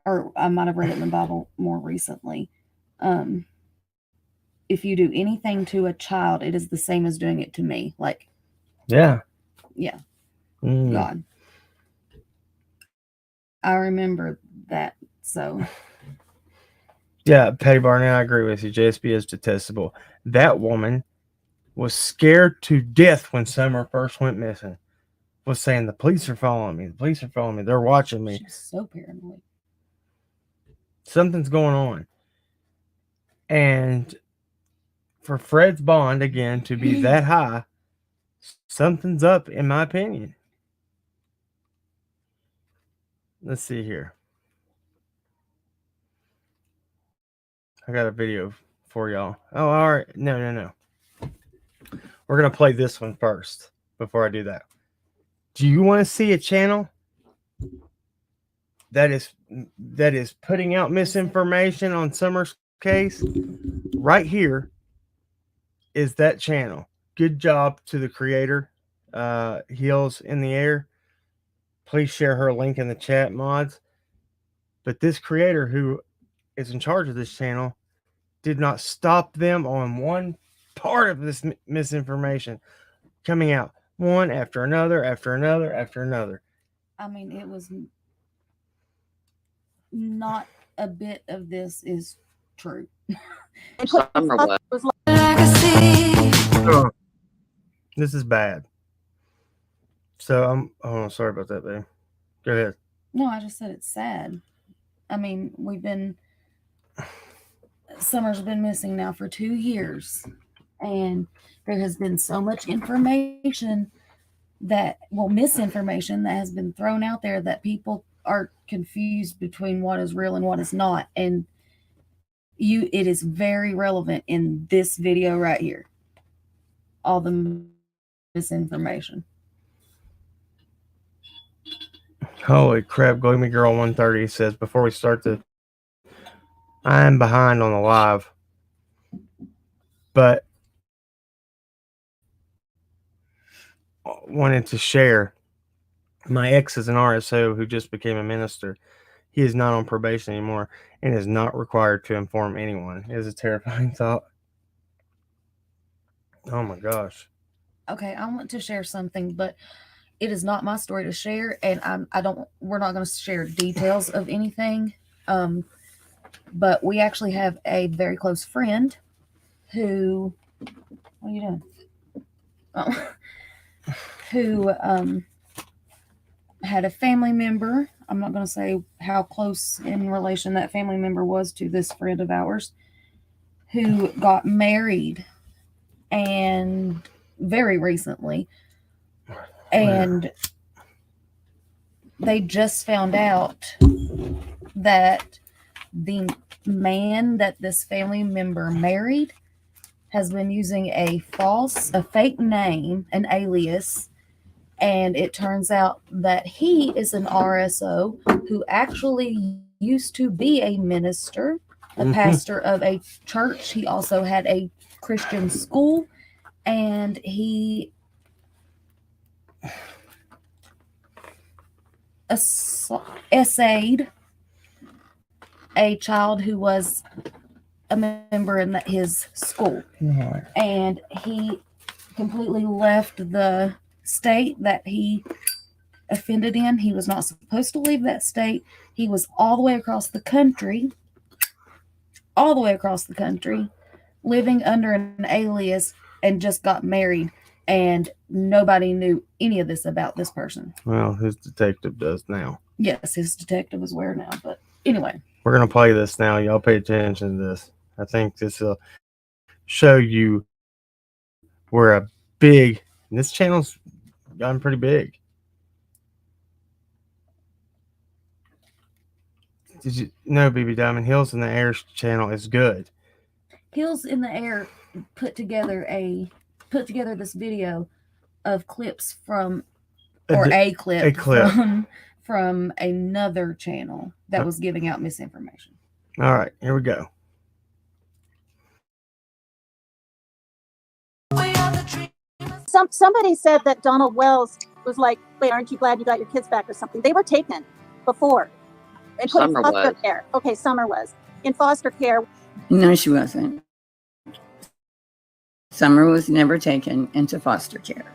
or I might have read it in the Bible more recently. If you do anything to a child, it is the same as doing it to me. Like, Yeah. yeah, Mm. God. I remember that. So, Yeah, Patty Barnett, I agree with you. JSB is detestable. That woman was scared to death when Summer first went missing. Was saying the police are following me. The police are following me. They're watching me. she's so paranoid. Something's going on. And for Fred's bond again to be that high, something's up, in my opinion. Let's see here. I got a video for y'all. Oh, all right. No. We're gonna play this one first before I do that. Do you want to see a channel that is putting out misinformation on Summer's case? Right here is that channel. Good job to the creator, Heels in the Air. Please share her link in the chat, mods. But this creator who is in charge of this channel did not stop them on one part of this misinformation coming out one after another, after another, after another. I mean, it was not a bit of this is true. This is bad. So I'm sorry about that, babe. Go ahead. No, I just said it's sad. I mean, Summer's been missing now for 2 years, and there has been so much misinformation that has been thrown out there that people are confused between what is real and what is not. And it is very relevant in this video right here. All the misinformation. Holy crap, Gloomy Girl 130 says, before we start I am behind on the live, but wanted to share. My ex is an RSO who just became a minister. He is not on probation anymore and is not required to inform anyone. It is a terrifying thought. Oh my gosh. Okay, I want to share something, but it is not my story to share, and we're not going to share details of anything. But we actually have a very close friend who, what are you doing? Oh, who had a family member. I'm not going to say how close in relation that family member was to this friend of ours, who got married and very recently. And they just found out that the man that this family member married has been using a fake name, an alias, and it turns out that he is an RSO who actually used to be a minister, a pastor of a church. He also had a Christian school, and he essayed a child who was a member in his school. Right. And he completely left the state that he offended in. He was not supposed to leave that state. He was all the way across the country, living under an alias, and just got married. And nobody knew any of this about this person. Well, his detective does now. Yes, his detective is aware now. But anyway. We're going to play this now. Y'all pay attention to this. I think this will show you where a big, and this channel's gotten pretty big. Did you know BB Diamond Hills in the Air channel is good? Hills in the Air put together this video of clips from, or a clip. From another channel that was giving out misinformation. All right, here we go. Somebody said that Donald Wells was like, wait, aren't you glad you got your kids back or something? They were taken before and put in foster care. Okay, Summer was in foster care. No, she wasn't. Summer was never taken into foster care.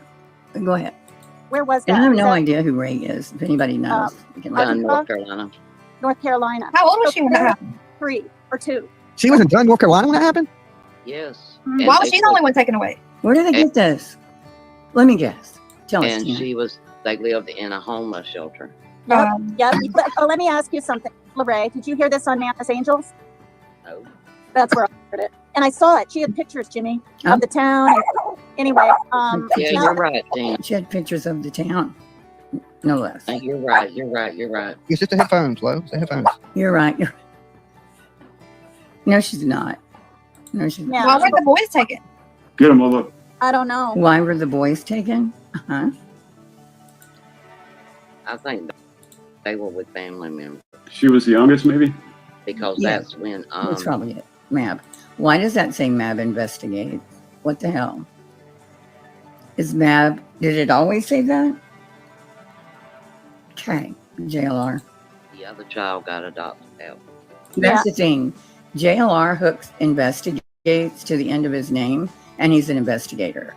Go ahead. Where was that? And I have no idea who Ray is. If anybody knows, we can let North Carolina. North Carolina. How old was she when that happened? 3 or 2. She was in Dunn, North Carolina when that happened? Yes. Why was she the only one taken away? Where did they get this? Let me guess. Tell us. And Tina. they lived in a homeless shelter. Yeah. Oh, let me ask you something, Lorraine. Did you hear this on Mama's Angels? No. That's where I heard it. And I saw it. She had pictures, Jimmy, of the town. Anyway. Yeah, you're right, Tina. She had pictures of the town. No less. You're right. It's just the headphones, Lo. It's the headphones. You're right. No, she's not. No, she's Yeah. Why were the boys taken? Get him, Lola. I don't know. Why were the boys taken? Uh-huh. I think they were with family members She was the youngest, maybe? because Yeah. that's when That's probably it. MAB. Why does that say MAB investigates? What the hell? Is MAB, did it always say that? Okay, JLR. the other child got adopted out. That's the thing. JLR Hooks investigates to the end of his name, and he's an investigator.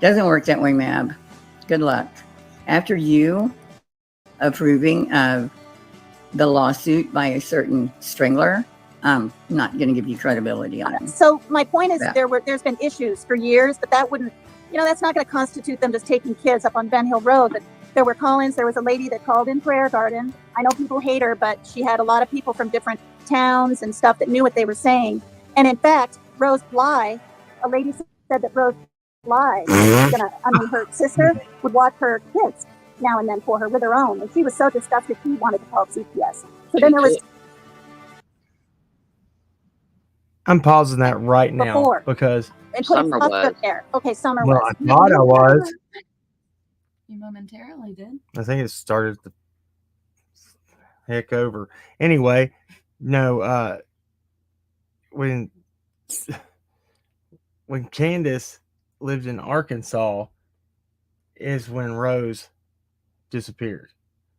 Doesn't work that way, MAB. Good luck. After you approving of the lawsuit by a certain strangler, I'm not going to give you credibility on it. So my point is, Yeah. there's been issues for years, but that wouldn't, that's not going to constitute them just taking kids up on Ben Hill Road. But there were call-ins. There was a lady that called in Prayer Garden. I know people hate her, but she had a lot of people from different towns and stuff that knew what they were saying. And in fact, Rose Bly, a lady said that Rose Bly, her sister would watch her kids now and then for her with her own. And she was so disgusted she wanted to call CPS. So then there was I'm pausing that right now Before. because and put Summer foster was. care. Okay, Summer well, was. I thought I was. You momentarily did. I think it started the heck over. Anyway, no, when Candace lived in Arkansas is when Rose disappeared.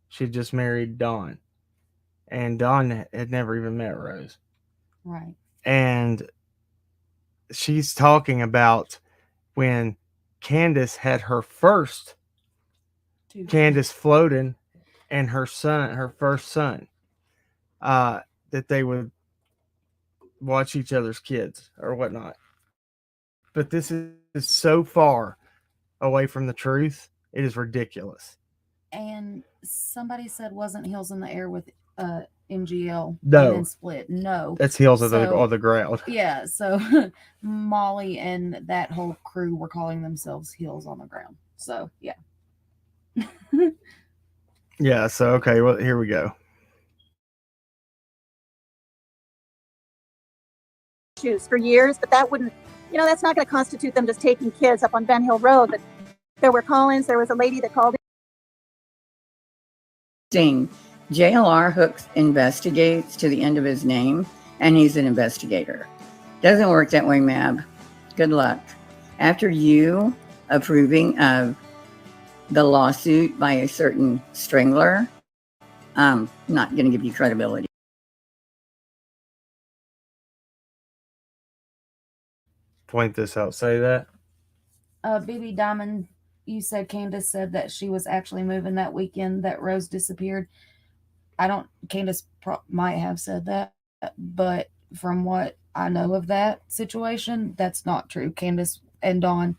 She just married Dawn. And Dawn had never even met Rose. Right. And she's talking about when Candace had her first Candace Floating and her first son, that they would watch each other's kids or whatnot. But this is so far away from the truth. It is ridiculous. And somebody said, wasn't Hills in the Air with MGL? No. And then split. No. That's Hills of So- the ground. Yeah. So Molly and that whole crew were calling themselves Hills on the Ground. So yeah. Yeah, so okay, well here we go. Issues for years, but that wouldn't, that's not going to constitute them just taking kids up on Ben Hill Road. But there were call-ins. There was a lady that called Ding. JLR Hooks investigates to the end of his name, and he's an investigator. Doesn't work that way, MAB. Good luck. After you approving of the lawsuit by a certain strangler, I'm not going to give you credibility. Point this out. Say that. BB Diamond, you said Candace said that she was actually moving that weekend that Rose disappeared. Candace might have said that, but from what I know of that situation, that's not true. Candace and Dawn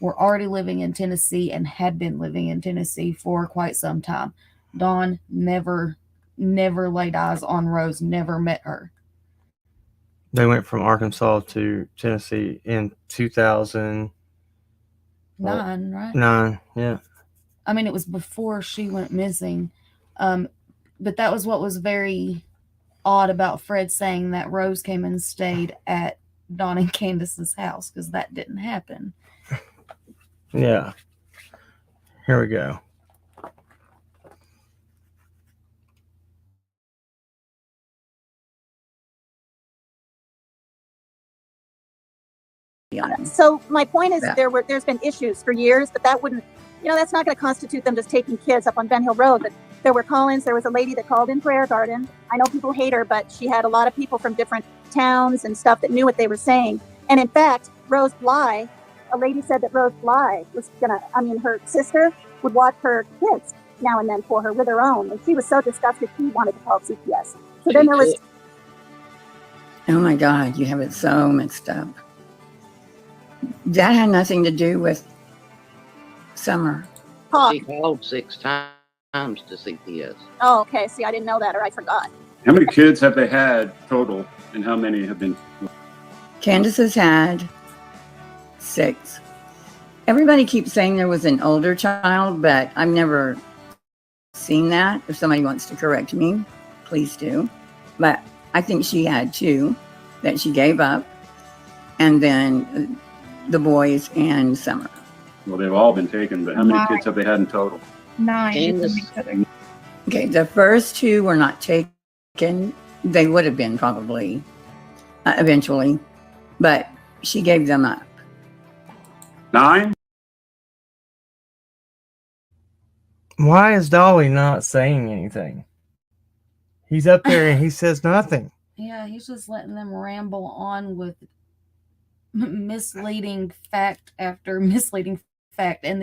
were already living in Tennessee and had been living in Tennessee for quite some time. Dawn never laid eyes on Rose, never met her. They went from Arkansas to Tennessee in 2009, right? Yeah. I mean, it was before she went missing. But that was what was very odd about Fred saying that Rose came and stayed at Dawn and Candace's house, because that didn't happen. Yeah. Here we go. So my point is, there's been issues for years, but that wouldn't, that's not going to constitute them just taking kids up on Ben Hill Road. But there were call-ins. There was a lady that called in Prayer Garden. I know people hate her, but she had a lot of people from different towns and stuff that knew what they were saying. And in fact, Rose Bly, a lady said that Rose Bly was her sister would watch her kids now and then for her with her own. And she was so disgusted, she wanted to call CPS. So then there was... Oh my God, you have it so mixed up. That had nothing to do with Summer. She called 6 times to CPS. Oh, okay. See, I didn't know that, or I forgot. How many kids have they had total, and how many have been? Candace has had 6. Everybody keeps saying there was an older child, but I've never seen that. If somebody wants to correct me, please do. But I think she had 2 that she gave up, and then the boys and Summer. Well, they've all been taken, but how many kids have they had in total? 9. Okay, the first 2 were not taken. They would have been probably eventually, but she gave them up. 9? Why is Dolly not saying anything? He's up there and he says nothing. Yeah, he's just letting them ramble on with misleading fact after misleading fact, and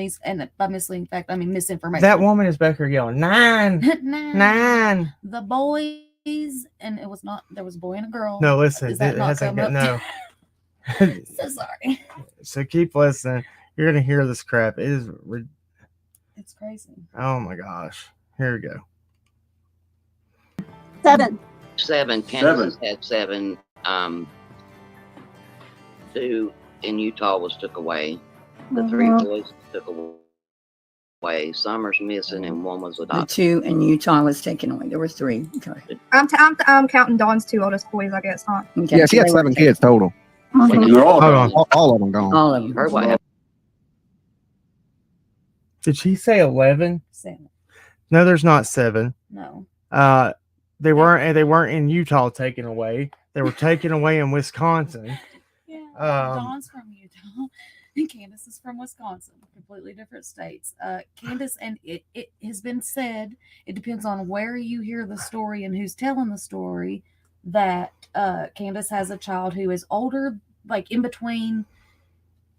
by misleading fact I mean misinformation. That woman is back here yelling 9 9. The boys, and it was not, there was a boy and a girl. No, listen, it hasn't got no. So sorry. So keep listening. You're gonna hear this crap. It's crazy. Oh my gosh. Here we go. 7. Kansas had 7. 2 in Utah was took away. The 3 boys took away. Summer's missing, and 1 was adopted. The 2 in Utah was taken away. There were 3. Okay. I'm counting Dawn's 2 oldest boys, I guess, huh? Okay. Yeah, she had 7 kids total. They're all gone. All of them gone. All of them. Her what happened? Did she say 11? 7. No, there's not 7. No. They weren't in Utah taken away. They were taken away in Wisconsin. Yeah. Dawn's from Utah, and Candace is from Wisconsin. Completely different states. Candace, and it has been said, it depends on where you hear the story and who's telling the story, that Candace has a child who is older, like in between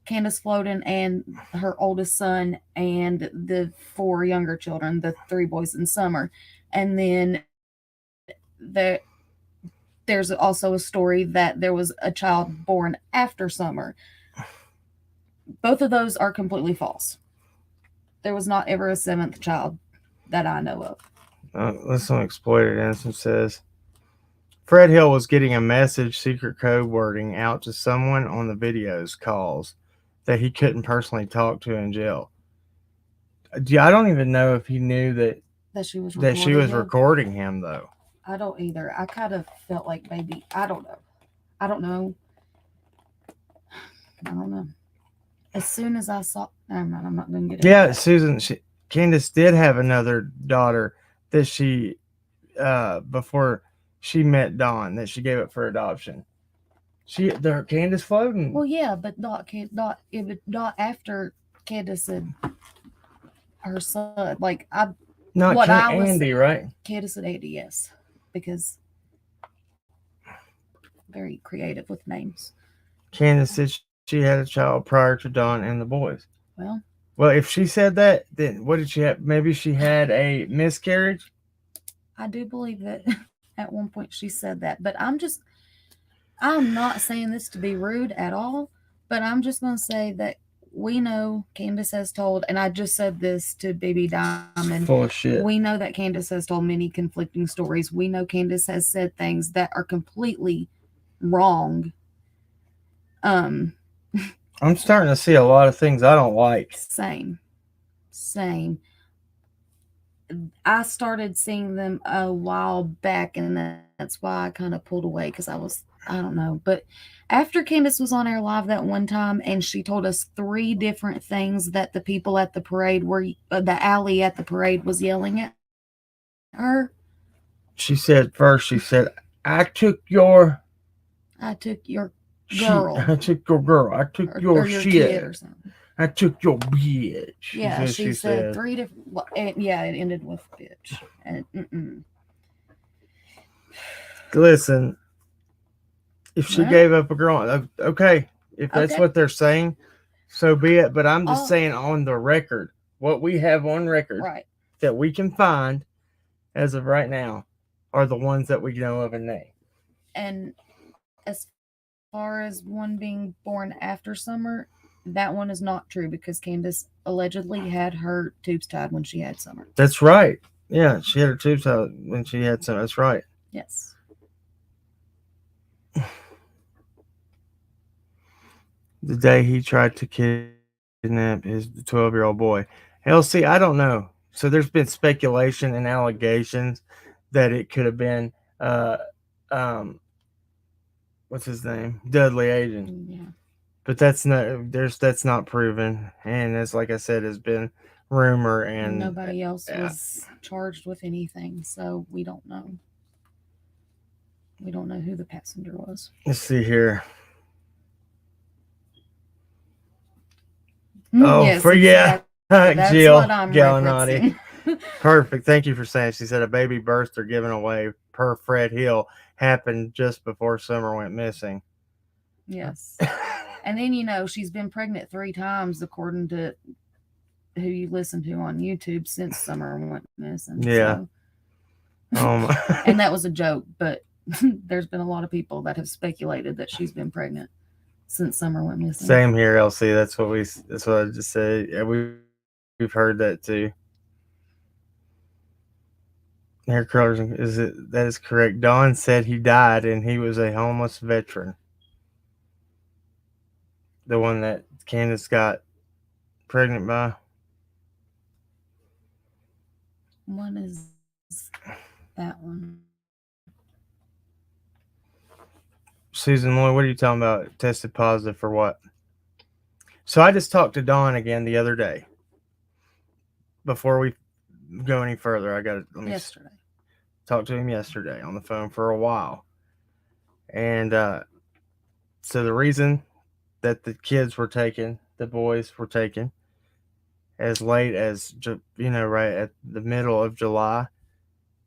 Candace Floden and her oldest son and the 4 younger children, the 3 boys in Summer. And then there's also a story that there was a child born after Summer. Both of those are completely false. There was not ever a 7th child that I know of. Listen, Exploited Innocent says, Fred Hill was getting a message, secret code wording out to someone on the videos calls that he couldn't personally talk to in jail. I don't even know if he knew that she was recording him, though. I don't either. I kind of felt like maybe, I don't know. As soon as I saw, I'm not going to get it. Yeah, Susan, Candace did have another daughter that she, before she met Dawn, that she gave up for adoption. Candace Floden. Well, yeah, but not after Candace had her son. Like I, Not what I was Andy, right? Candace and Andy, yes, because very creative with names. Candace said she had a child prior to Dawn and the boys. Well, if she said that, then what did she have? Maybe she had a miscarriage. I do believe that at one point she said that, but I'm not saying this to be rude at all, but I'm just going to say that we know Candace has told, and I just said this to Baby Diamond. Full of shit. We know that Candace has told many conflicting stories. We know Candace has said things that are completely wrong. I'm starting to see a lot of things I don't like. Same. I started seeing them a while back, and that's why I kind of pulled away because I don't know. But after Candace was on our live that one time, and she told us 3 different things that the people at the parade were, the alley at the parade was yelling at her. She said first, I took your girl. I took your girl. I took your your shit. kid or something. I took your bitch. Yeah, she said 3 different. Yeah, it ended with bitch. And listen, if she gave up a girl, okay. If that's what they're saying, so be it. But I'm just saying on the record, what we have on record that we can find as of right now are the ones that we know of and name. And as far as one being born after Summer, that one is not true because Candace allegedly had her tubes tied when she had Summer. That's right. Yeah, she had her tubes tied when she had Summer. That's right. Yes. The day he tried to kidnap his 12-year-old boy. Elsie, I don't know. So there's been speculation and allegations that it could have been what's his name? Dudley Aiden. Yeah. But that's not proven. And as like I said, has been rumor and nobody else was charged with anything, so we don't know. We don't know who the passenger was. Let's see here. Yes, Jill what I'm Gallinati. Perfect. Thank you for saying. She said a baby birth they're giving away per Fred Hill happened just before Summer went missing. Yes. And then, she's been pregnant 3 times, according to who you listen to on YouTube, since Summer went missing. Yeah. So. And that was a joke, but there's been a lot of people that have speculated that she's been pregnant since Summer went missing. Same here, LC. That's what I just said. Yeah, we've heard that too. Hair curlers, that is correct. Don said he died and he was a homeless veteran. The one that Candace got pregnant by. What is that one? Susan Lloyd, what are you talking about? Tested positive for what? So I just talked to Don again the other day. Before we go any further, yesterday. Talked to him yesterday on the phone for a while. And so the reason that the kids were taken, the boys were taken as late as, right at the middle of July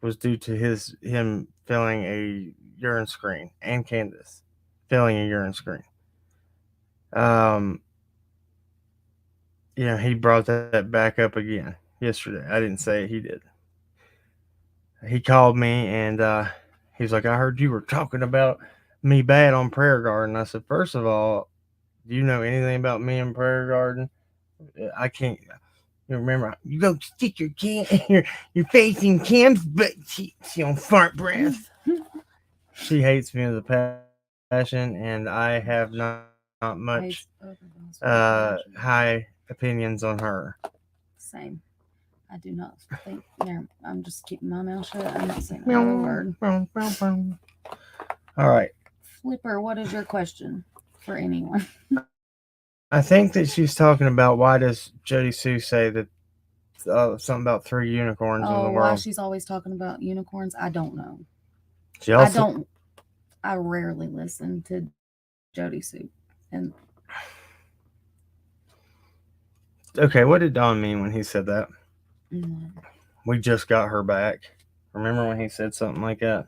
was due to him filling a urine screen and Candace filling a urine screen. He brought that back up again yesterday. I didn't say it, he did. He called me and he was like, I heard you were talking about me bad on Prayer Garden. I said, first of all, do you know anything about me and Prayer Garden? I can't. You remember, you go stick your face in Cam's butt cheeks, fart breath. She hates me with a passion, and I have not much high opinions on her. Same. I do not think. I'm just keeping my mouth shut. I'm not saying another word. All right. Flipper, what is your question for anyone? I think that she's talking about why does Jody Sue say that something about 3 unicorns in the world. Why she's always talking about unicorns, I don't know. I rarely listen to Jody Sue. Okay, what did Don mean when he said that? Mm, We just got her back. Remember when he said something like that?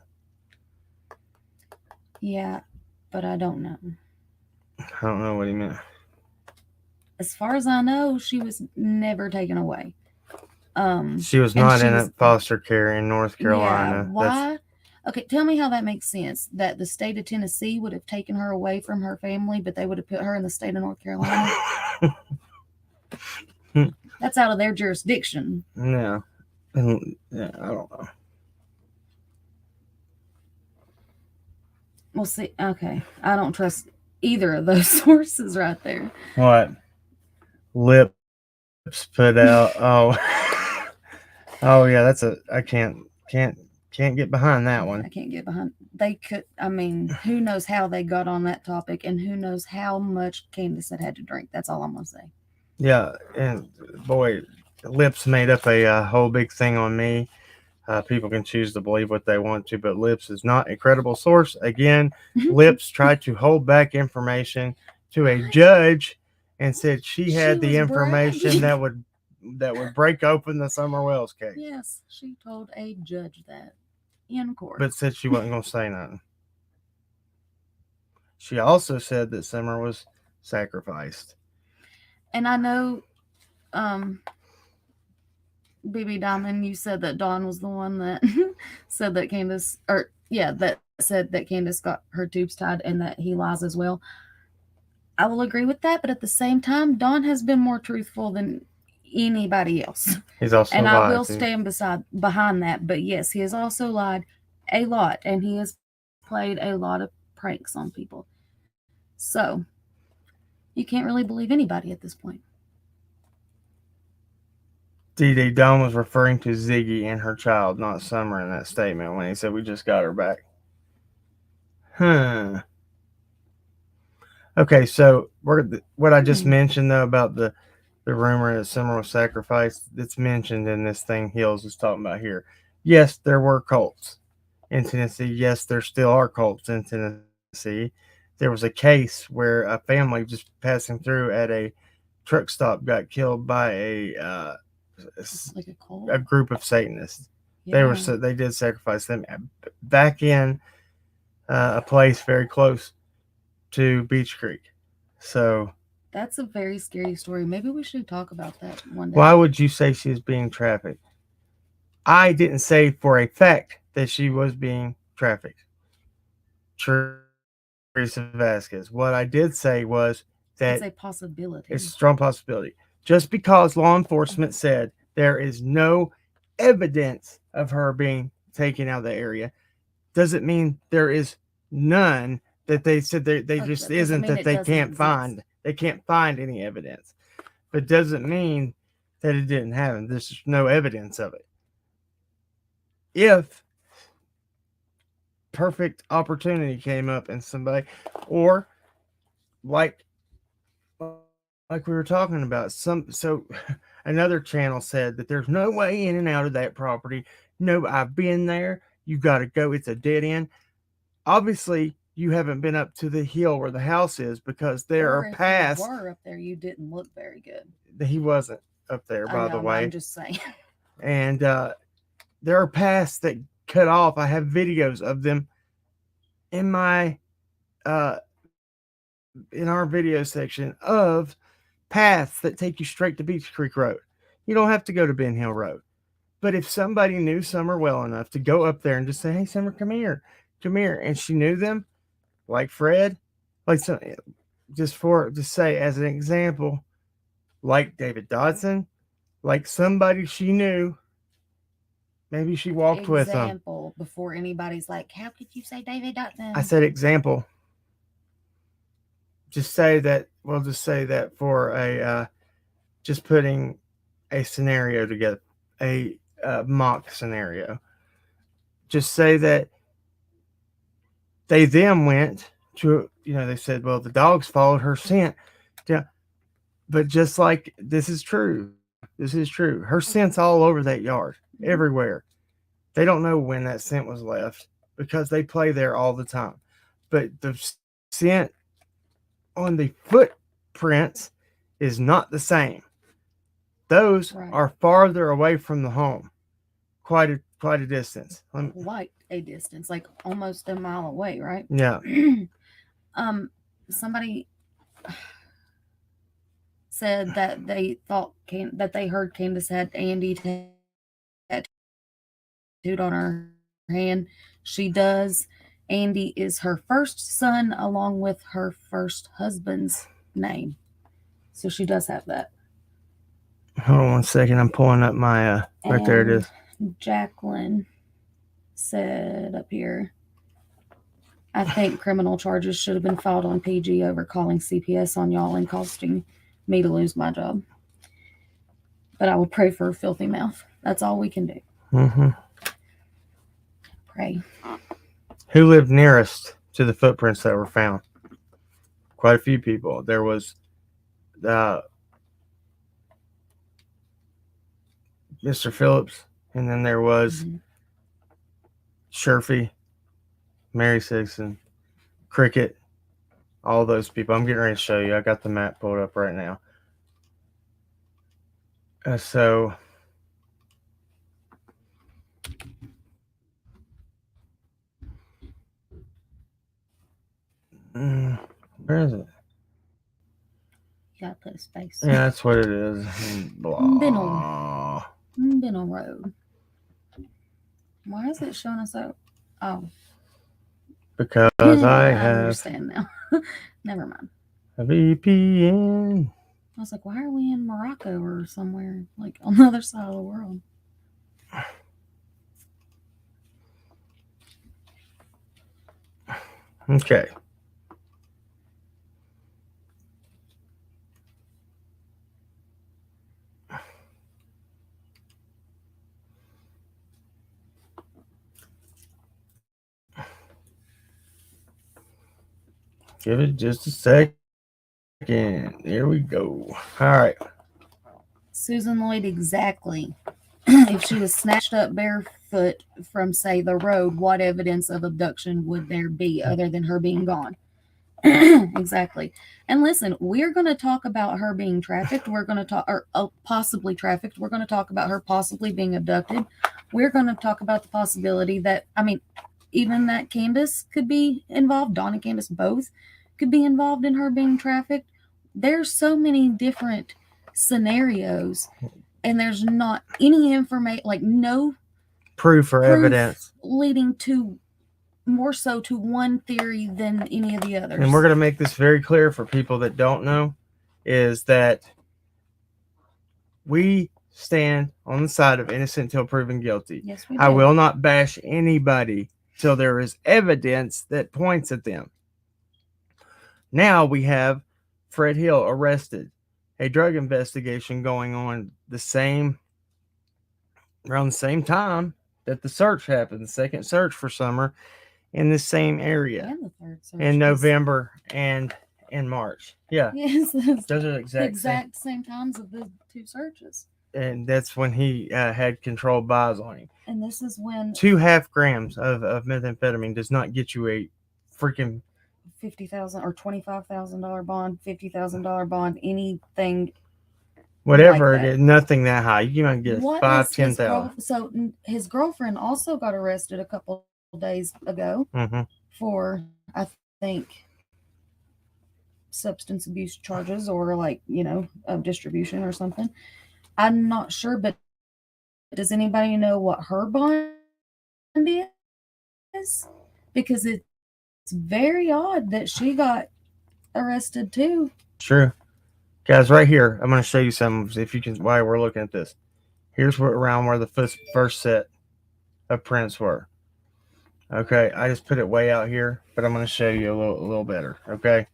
yeah, but I don't know. I don't know what he meant. As far as I know, she was never taken away. She was and not she in was- a foster care in North Yeah, Carolina. why? Okay, tell me how that makes sense. That the state of Tennessee would have taken her away from her family, but they would have put her in the state of North Carolina. That's out of their jurisdiction. No. Yeah, I don't know. We'll see. Okay, I don't trust either of those sources right there. What? Lips put out. Oh. Oh yeah, that's a. I can't get behind that I one. can't get behind. They could. I mean, who knows how they got on that topic, and who knows how much Candace had to drink. That's all I'm gonna say. Yeah, and boy, Lips made up a whole big thing on me. People can choose to believe what they want to, but Lips is not a credible source. Again, Lips tried to hold back information to a judge and said she had She the was information bragging. that would break open the Summer Wells case. Yes, she told a judge that in court. But said she wasn't going to say nothing. She also said that Summer was sacrificed. And I know, BB Diamond, you said that Dawn was the one that said that Candace, that said that Candace got her tubes tied and that he lies as well. I will agree with that, but at the same time, Dawn has been more truthful than anybody else. He's also and lied I will too. stand behind that. But yes, he has also lied a lot, and he has played a lot of pranks on people. So you can't really believe anybody at this point. DD Dawn was referring to Ziggy and her child, not Summer, in that statement when he said we just got her back. Huh. Okay, so what I just mentioned though about the rumor that Summer was sacrificed, that's mentioned in this thing Hills is talking about here. Yes, there were cults in Tennessee. Yes, there still are cults in Tennessee. There was a case where a family just passing through at a truck stop got killed by Like a cult. a group of Satanists. Yeah. They did sacrifice them back in a place very close to Beach Creek. So That's a very scary story. Maybe we should talk about that one day. why would you say she was being trafficked? I didn't say for a fact that she was being trafficked. Teresa Vasquez. What I did say was that it's a possibility. it's a strong possibility. Just because law enforcement said there is no evidence of her being taken out of the area doesn't mean there is none that they said they just isn't that they can't find. They can't find any evidence. But doesn't mean that it didn't happen. There's just no evidence of it. If perfect opportunity came up and somebody, or like we were talking about, so another channel said that there's no way in and out of that property. No, I've been there. You got to go. It's a dead end. Obviously, you haven't been up to the hill where the house is because there Or are if paths. you were up there, you didn't look very good. He wasn't up there, by the way. I'm just saying. And there are paths that cut off. I have videos of them in my in our video section of paths that take you straight to Beach Creek Road. You don't have to go to Ben Hill Road. But if somebody knew Summer well enough to go up there and just say, "Hey, Summer, come here," and she knew them, like Fred, like some, just say as an example, like David Dodson, like somebody she knew. Maybe she walked with them. Example, before anybody's like, how could you say David Dodson? I said example. Just say that, we'll just say that for a, just putting a scenario together, a mock scenario. Just say that they then went to, they said, well, the dogs followed her scent. Yeah. But just like, this is true. Her scent's all over that yard, everywhere. They don't know when that scent was left because they play there all the time. But the scent on the footprints is not the same. Those Right. are farther away from the home, quite a distance. Quite a distance, like almost a mile away, right? Yeah. Somebody said that they thought that they heard Candace had Andy tattooed on her hand. She does. Andy is her first son, along with her first husband's name. So she does have that. Hold on one second. I'm pulling up my right there. It is. Jacqueline said up here, I think criminal charges should have been filed on PG over calling CPS on y'all and costing me to lose my job. But I will pray for a filthy mouth. That's all we can do. Mm-hmm. Pray. Who lived nearest to the footprints that were found? Quite a few people. There was Mr. Phillips, and then there was Sherfy, Mary Sixon, Cricket, all those people. I'm getting ready to show you. I got the map pulled up right now. So where is it? You gotta put a space. Yeah, that's what it is. Binnell Road. Why is it showing us out? Oh. Because I have understand now. Never mind. a VPN. I was like, why are we in Morocco or somewhere like on the other side of the world? Okay. Give it just a second. Here we go. All right. Susan Lloyd, exactly. If she was snatched up barefoot from, say, the road, what evidence of abduction would there be other than her being gone? Exactly. And listen, we're going to talk about her being trafficked. We're going to talk, or possibly trafficked. We're going to talk about her possibly being abducted. We're going to talk about the possibility that, I mean, even that Candace could be involved. Dawn and Candace both could be involved in her being trafficked. There's so many different scenarios, and there's not any information, like no Proof or evidence leading to more so to one theory than any of the others. And we're going to make this very clear for people that don't know, is that we stand on the side of innocent until proven guilty. Yes, we do. I will not bash anybody till there is evidence that points at them. Now we have Fred Hill arrested, a drug investigation going on around the same time that the search happened, the second search for Summer in the same area. And the third search in November and in March. Yeah. Yes, those are the exact same times of the two searches. And that's when he had controlled buys on him. And this is when 2.5 grams of methamphetamine does not get you a freaking $50,000 or $25,000 bond, $50,000 bond, anything. whatever like it is, nothing that high. You might get what 5-10,000. So his girlfriend also got arrested a couple days ago for, I think, substance abuse charges or of distribution or something. I'm not sure, but does anybody know what her bond is? Because it's very odd that she got arrested too. True. Guys, right here, I'm going to show you some, if you can, while we're looking at this. Here's around where the first set of prints were. Okay, I just put it way out here, but I'm going to show you a little better. Okay.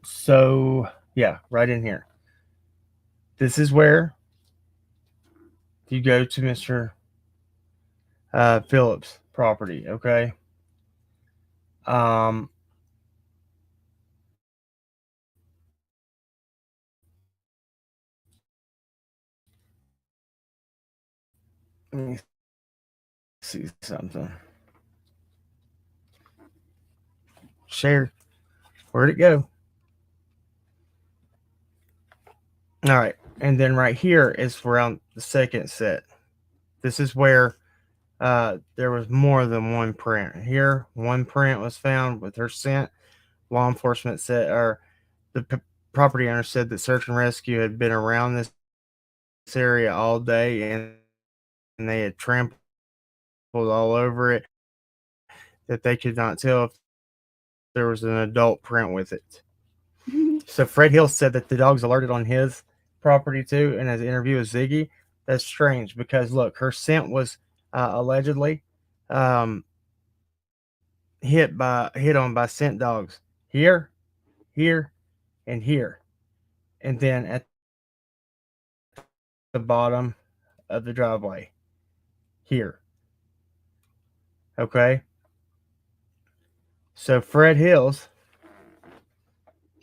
So, yeah, right in here. This is where you go to Mr. Phillips' property. Okay. Let me see something. Share. Where'd it go? All right. And then right here is around the second set. This is where there was more than one print. Here, one print was found with her scent. Law enforcement said, or the property owner said that search and rescue had been around this area all day, and they had trampled all over it, that they could not tell if there was an adult print with it. So Fred Hill said that the dogs alerted on his property too. In his interview with Ziggy, that's strange because look, her scent was allegedly hit on by scent dogs here, here, and here, and then at the bottom of the driveway here. Okay, so Fred Hills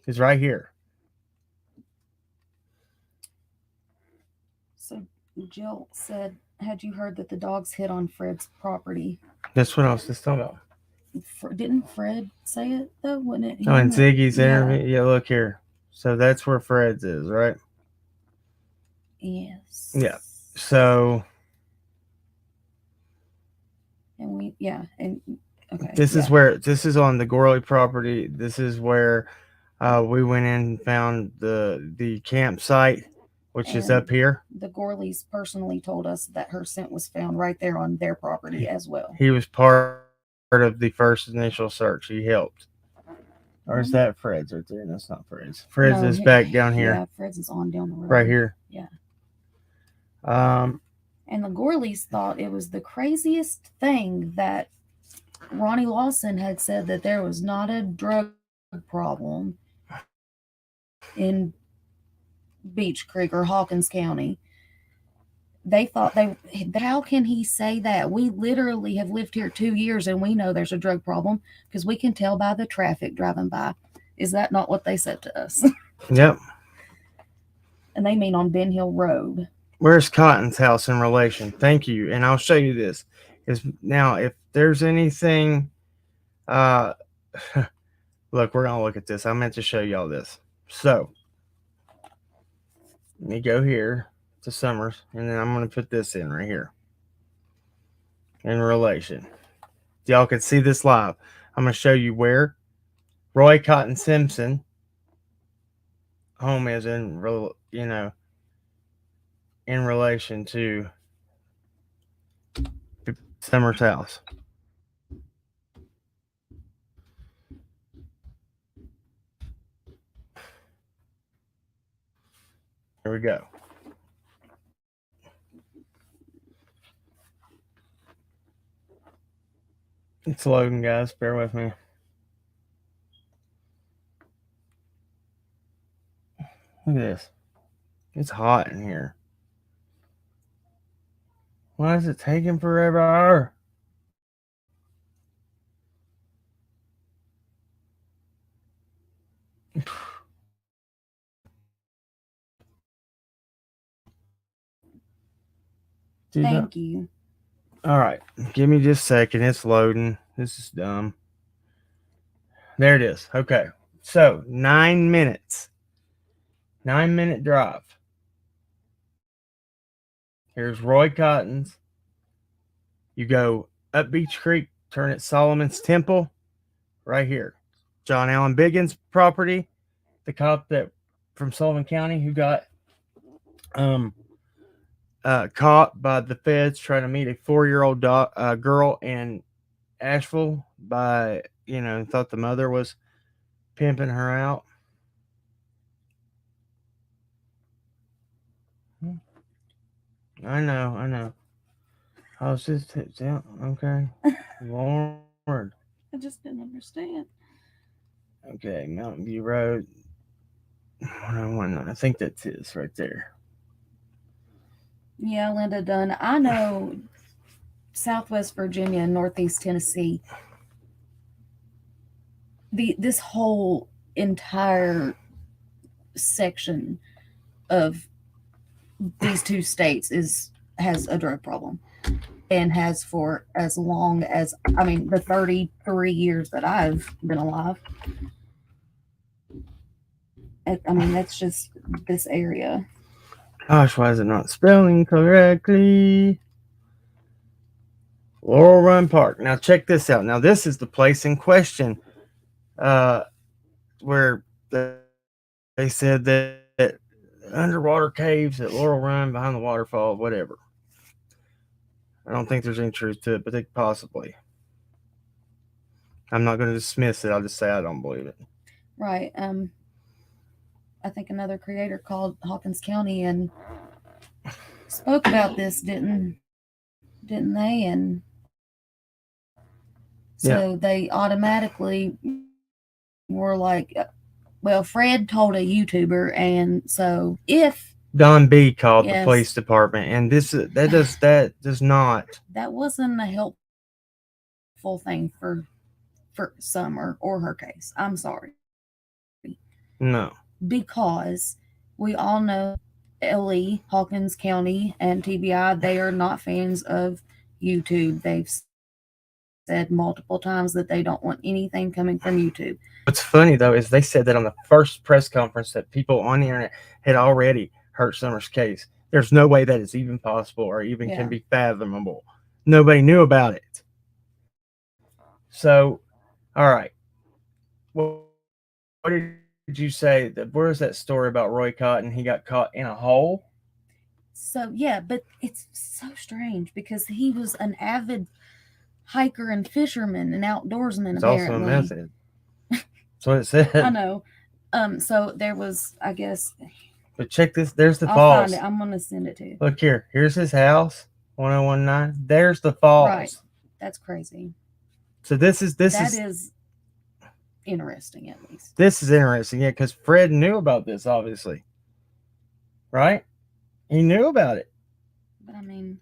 is right here. So Jill said, had you heard that the dogs hit on Fred's property? That's what I was just talking about. Didn't Fred say it though? Wasn't it? Oh, and Ziggy's Yeah. interview. Yeah, look here. So that's where Fred's is, right? Yes. Yeah. So And we, yeah, and okay. this is on the Gorley property. This is where we went in and found the campsite, which is up here. The Gorleys personally told us that her scent was found right there on their property as well. He was part of the first initial search. He helped. Or is that Fred's right there? That's not Fred's. Fred's is back down here. Yeah, Fred's is on down the road. Right here. Yeah. And the Gorleys thought it was the craziest thing that Ronnie Lawson had said that there was not a drug problem in Beach Creek or Hawkins County. They thought how can he say that? We literally have lived here 2 years and we know there's a drug problem because we can tell by the traffic driving by. Is that not what they said to us? Yep. And they mean on Ben Hill Road. Where's Cotton's house in relation? Thank you. And I'll show you this. Now, if there's anything, look, we're going to look at this. I meant to show y'all this. So, let me go here to Summers, and then I'm going to put this in right here. In relation. Y'all can see this live. I'm going to show you where Roy Cotton Simpson home is in relation to Summers' house. Here we go. It's loading, guys. Bear with me. Look at this. It's hot in here. Why is it taking forever? Thank you. All right. Give me just a second. It's loading. This is dumb. There it is. Okay. So 9 minutes. 9-minute drive. Here's Roy Cotton's. You go up Beach Creek, turn at Solomon's Temple, right here. John Allen Biggins' property. The cop that from Sullivan County who got caught by the feds trying to meet a 4-year-old girl in Asheville by, thought the mother was pimping her out. I know. I was just, yeah, okay. Lord. I just didn't understand. Okay, Mountain View Road. 101. I think that's his right there. Yeah, Linda Dunn. I know Southwest Virginia and Northeast Tennessee. This whole entire section of these two states has a drug problem, and has for as long as the 33 years that I've been alive. That's just this area. Gosh, why is it not spelling correctly? Laurel Run Park. Now check this out. Now this is the place in question, where they said that underwater caves at Laurel Run behind the waterfall, whatever. I don't think there's any truth to it, but they possibly. I'm not going to dismiss it. I'll just say I don't believe it. Right. I think another creator called Hawkins County and spoke about this, didn't they? And so they automatically were like, well, Fred told a YouTuber, and so if Don B called the Yes. police department, and that does not. that wasn't a helpful thing for Summer or her case, I'm sorry, No. because we all know LE, Hawkins County, and TBI, they are not fans of YouTube. They've said multiple times that they don't want anything coming from YouTube. What's funny though is they said that on the first press conference that people on the internet had already hurt Summer's case. There's no way that is even possible or even can be fathomable. Nobody knew about it. So, all right. What did you say? Where's that story about Roy Cotton? He got caught in a hole. So yeah, but it's so strange because he was an avid hiker and fisherman and outdoorsman. It's apparently. also a method. That's what it said. I know. So there was, I guess. But check this. There's the I'll falls. find it. I'm gonna send it to you. Look here. Here's his house. 1019. There's the falls. Right. That's crazy. So that is interesting, at least. This is interesting, yeah, because Fred knew about this, obviously. Right? He knew about it. But I mean,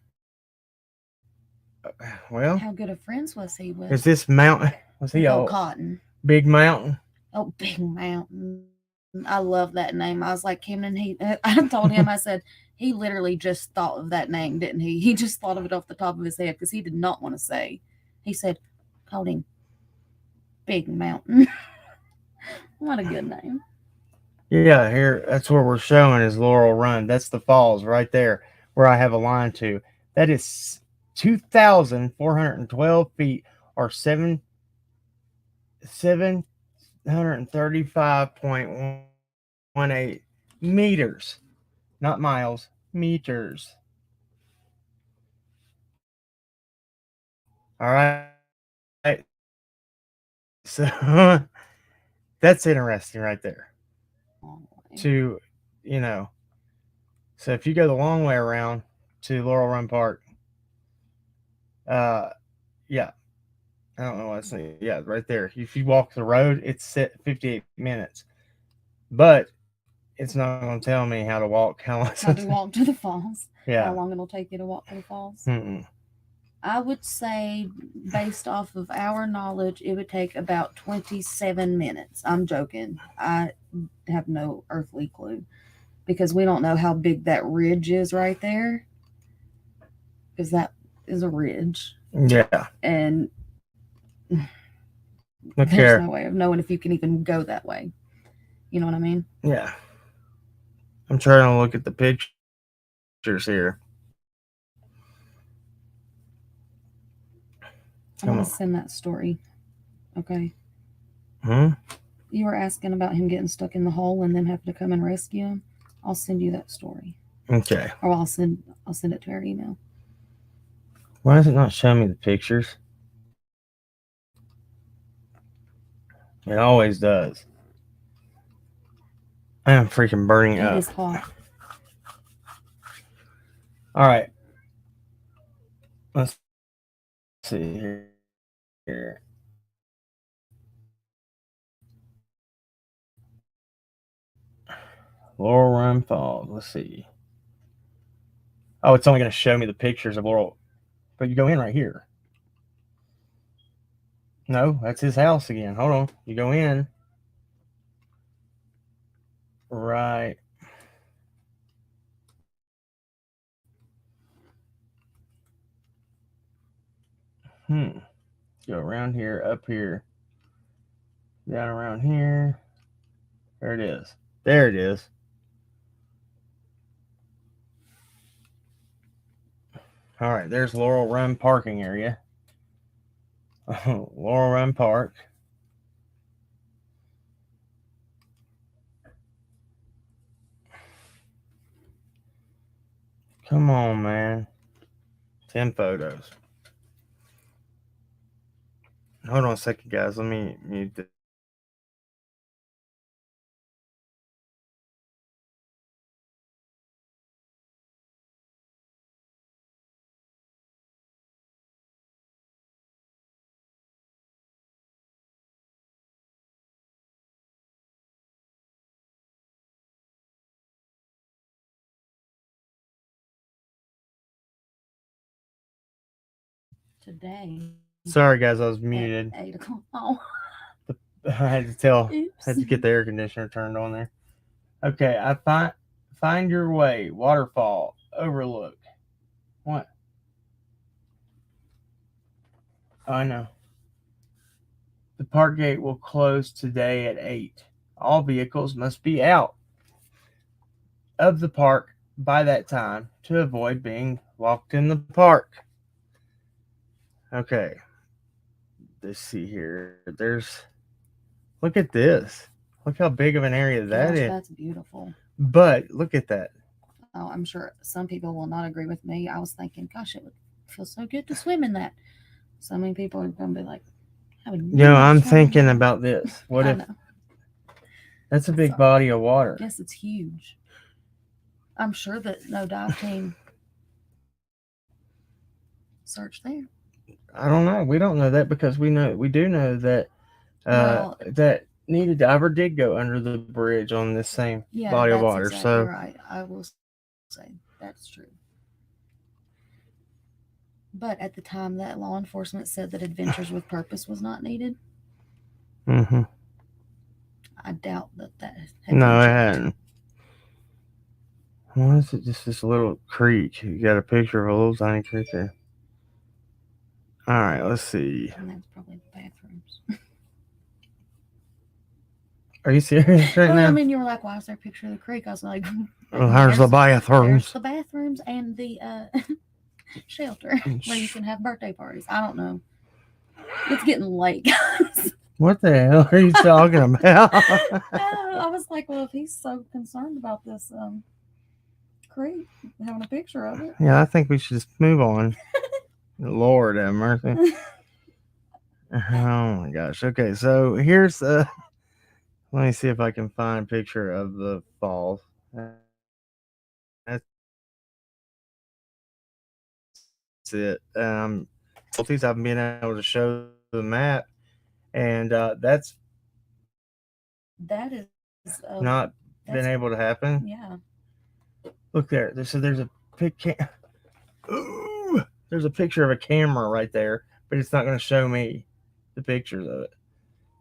well, how good of friends was he with? Is this mountain? Was he all Cotton? Big Mountain? Oh, Big Mountain. I love that name. I was like, Camden, I told him, I said, he literally just thought of that name, didn't he? He just thought of it off the top of his head because he did not want to say. He said, called him Big Mountain. What a good name. Yeah, here, that's where we're showing is Laurel Run. That's the falls right there where I have a line to. That is 2,412 feet or 735.18 meters. Not miles, meters. All right. So that's interesting right there. So if you go the long way around to Laurel Run Park, yeah, I don't know what's yeah, right there. If you walk the road, it's set 58 minutes, but it's not going to tell me how to walk. How to walk to the falls? Yeah, how long it'll take you to walk to the falls? Mm-mm. I would say, based off of our knowledge, it would take about 27 minutes. I'm joking. I have no earthly clue because we don't know how big that ridge is right there. Because that is a ridge. Yeah. And Look there's here. no way of knowing if you can even go that way. You know what I mean? Yeah. I'm trying to look at the pictures here. I'm going to send that story. Okay. You were asking about him getting stuck in the hole and them having to come and rescue him. I'll send you that story. Okay. Or I'll send it to our email. Why does it not show me the pictures? It always does. I am freaking burning up. It is hot. All right. Let's see here. Laurel Run Falls. Let's see. Oh, it's only going to show me the pictures of Laurel. But you go in right here. No, that's his house again. Hold on. You go in. Right. Go around here, up here, down around here. There it is. There it is. All right, there's Laurel Run parking area. Laurel Run Park. Come on, man. 10 photos. Hold on a second, guys. Let me mute this. Today. Sorry, guys, I was At muted. 8 o'clock. Oh. I had to tell. Oops. Had to get the air conditioner turned on there. Okay, find your way. Waterfall overlook. What? Oh, I know. The park gate will close today at 8. All vehicles must be out of the park by that time to avoid being locked in the park. Okay. Let's see here. Look at this. Look how big of an area that Gosh, is. that's beautiful. But look at that. Oh, I'm sure some people will not agree with me. I was thinking, gosh, it would feel so good to swim in that. So many people are going to be like, I'm thinking about this. What if that's a big So, body of water? Yes, it's huge. I'm sure that no dive team searched there. I don't know. We don't know that because we do know that that needed diver did go under the bridge on this same body of water. Exactly So right. I will say that's true. But at the time that law enforcement said that Adventures with Purpose was not needed, I doubt that had no, it changed. hadn't. Why is it just this little creek? You got a picture of a little tiny creek there. All right, let's see. And that's probably the bathrooms. Are you serious right now? I mean, you were like, "Why is there a picture of the creek?" I was like, "Well, there's the bathrooms. There's the bathrooms and the shelter where you can have birthday parties." I don't know. It's getting late, guys. What the hell are you talking about? I was like, well, if he's so concerned about this creek, having a picture of it. Yeah, I think we should just move on. Lord have mercy. Oh my gosh. Okay, so here's let me see if I can find a picture of the falls. That's it. Difficulties I've been able to show the map, and that is not been able to happen. Yeah. Look there. There's a Ooh, there's a picture of a camera right there, but it's not going to show me the pictures of it.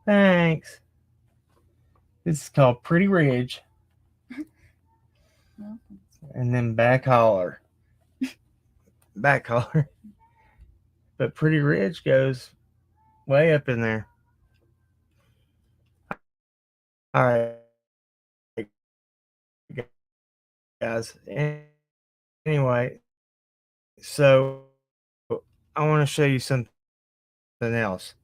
Thanks. This is called Pretty Ridge. And then Back Holler. Back Holler. But Pretty Ridge goes way up in there. All right, guys. Anyway, so I want to show you something else.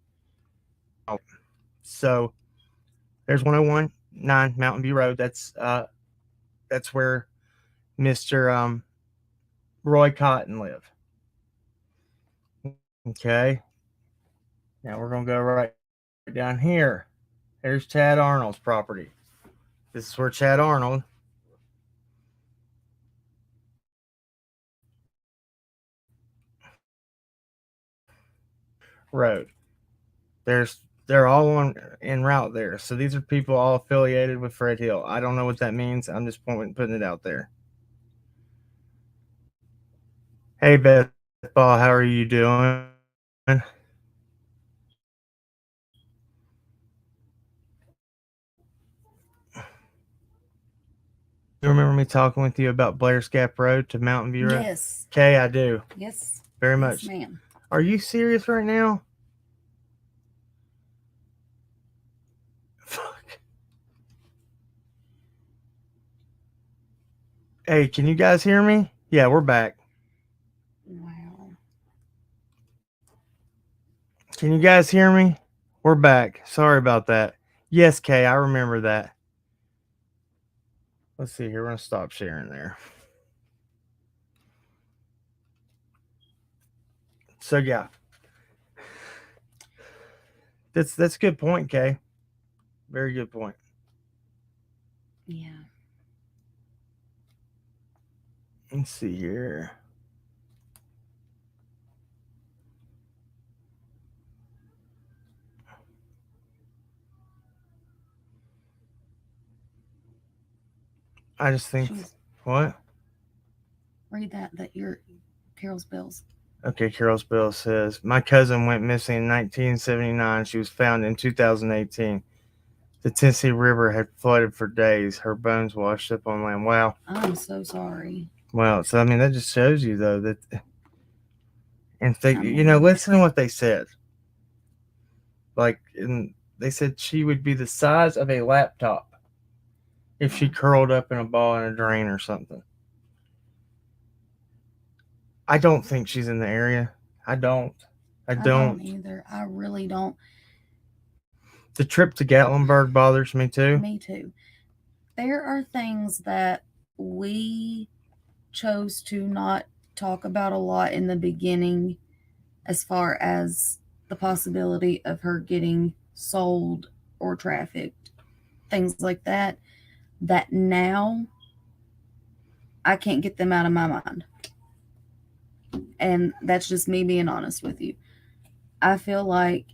So there's 101.9 Mountain View Road. That's where Mr. Roy Cotton lived. Okay. Now we're gonna go right down here. There's Chad Arnold's property. This is where Chad Arnold rode. They're all en route there. So these are people all affiliated with Fred Hill. I don't know what that means. I'm just putting it out there. Hey, Beth Ball, how are you doing? You remember me talking with you about Blair's Gap Road to Mountain View Road? Yes. Okay, I do. Yes. Very much. Man. Are you serious right now? Fuck. Hey, can you guys hear me? Yeah, we're back. Wow. Can you guys hear me? We're back. Sorry about that. Yes, Kay, I remember that. Let's see here. We're going to stop sharing there. So, yeah. That's a good point, Kay. Very good point. Yeah. Let's see here. I just think what? Read that your Carol's Bills. Okay, Carol's Bill says my cousin went missing in 1979. She was found in 2018. The Tennessee River had flooded for days. Her bones washed up on land. Wow. I'm so sorry. Well, so I mean that just shows you though that, and they, listen to what they said. Like, they said she would be the size of a laptop if she curled up in a ball in a drain or something. I don't think she's in the area. I don't either. I really don't. The trip to Gatlinburg bothers me too. Me too. There are things that we chose to not talk about a lot in the beginning, as far as the possibility of her getting sold or trafficked, things like that, that now I can't get them out of my mind. And that's just me being honest with you. I feel like